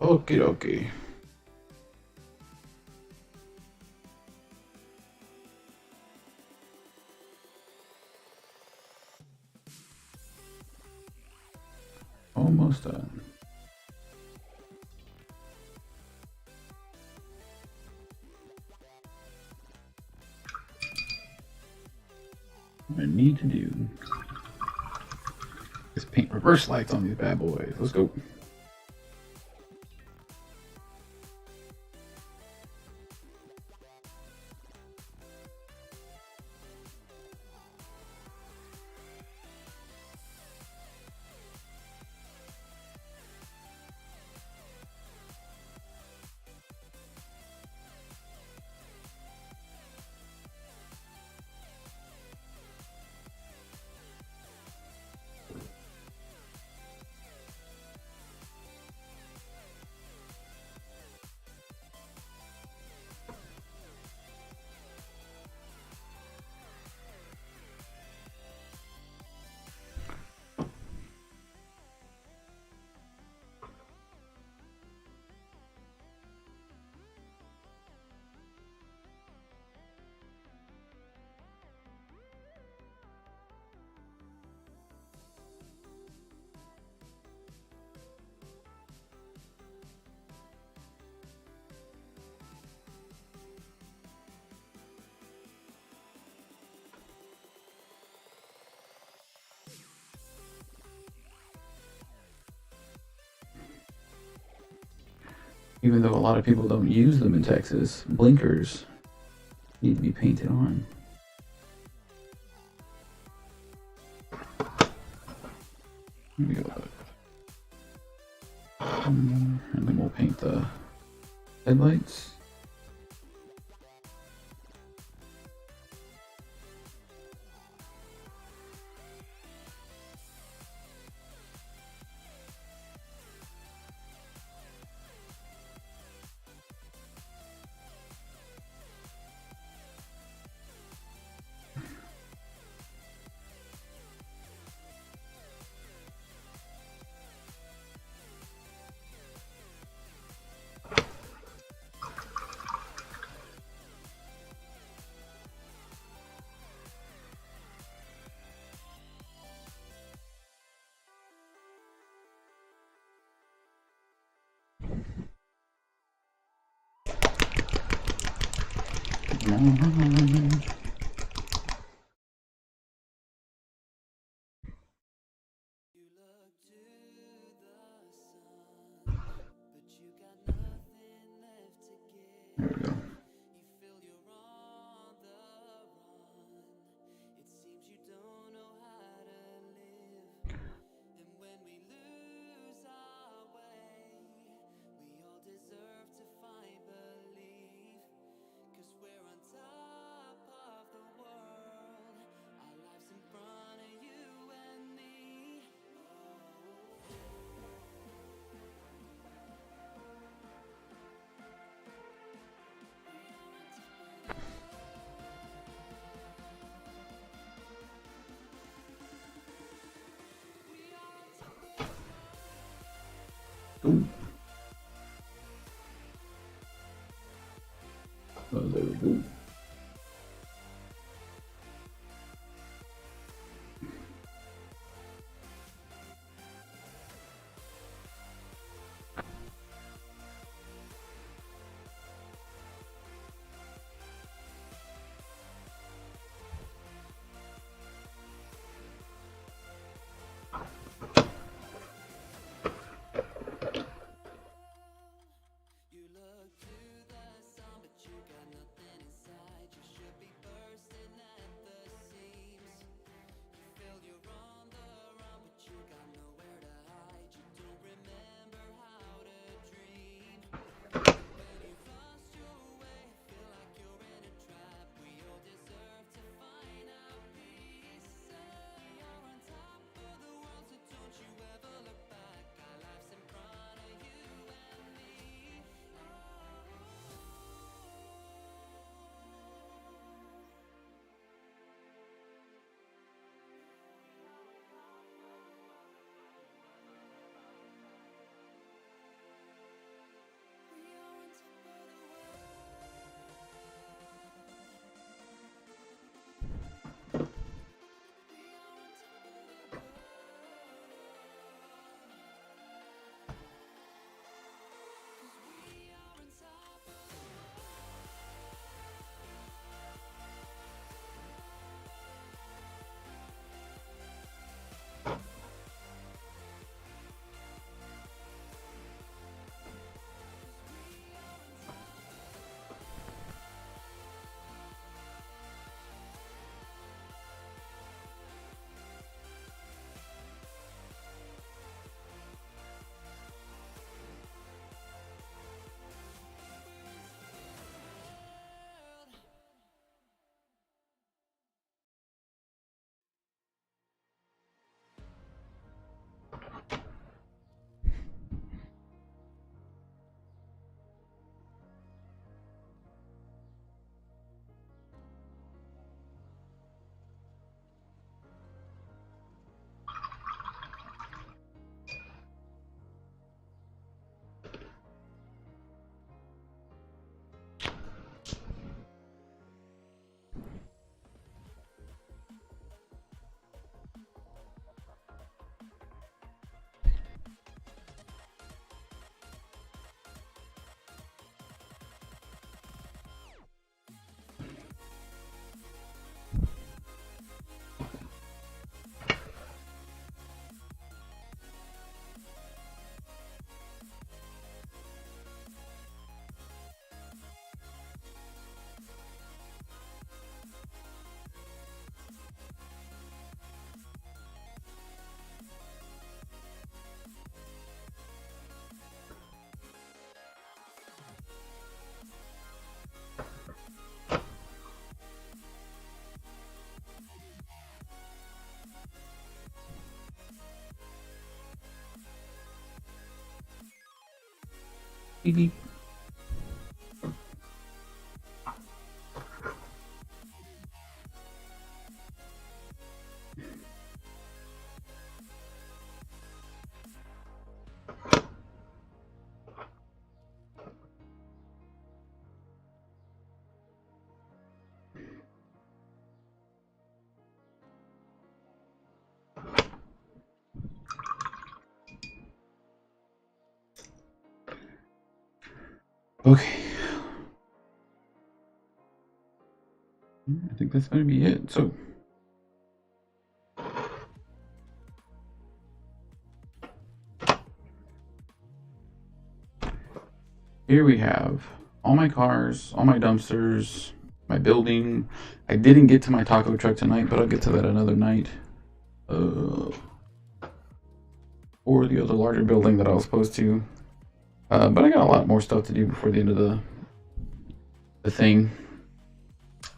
Okie dokie. Almost done. What I need to do is paint reverse lights on these bad boys. Let's go. Even though a lot of people don't use them in Texas, blinkers need to be painted on. Let me go. And then we'll paint the headlights. go. There we go. Beep, beep. Okay. I think that's going to be it. So, here we have all my cars, all my dumpsters, my building. I didn't get to my taco truck tonight, but I'll get to that another night. Or the other larger building that I was supposed to. But I got a lot more stuff to do before the end of the thing.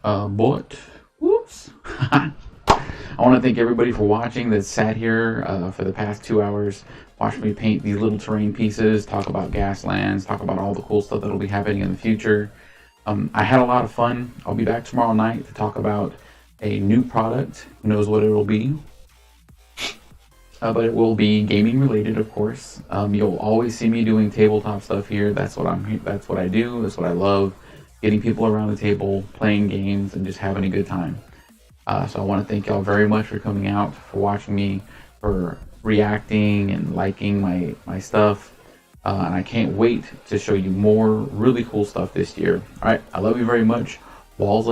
But whoops. I want to thank everybody for watching that sat here for the past 2 hours. Watch me paint these little terrain pieces, talk about Gaslands, talk about all the cool stuff that'll be happening in the future. I had a lot of fun. I'll be back tomorrow night to talk about a new product. Who knows what it will be. but it will be gaming related, of course. You'll always see me doing tabletop stuff here. That's what That's what I do. That's what I love. Getting people around the table, playing games, and just having a good time. So I want to thank y'all very much for coming out, for watching me, for reacting and liking my stuff. And I can't wait to show you more really cool stuff this year. All right, I love you very much. Walls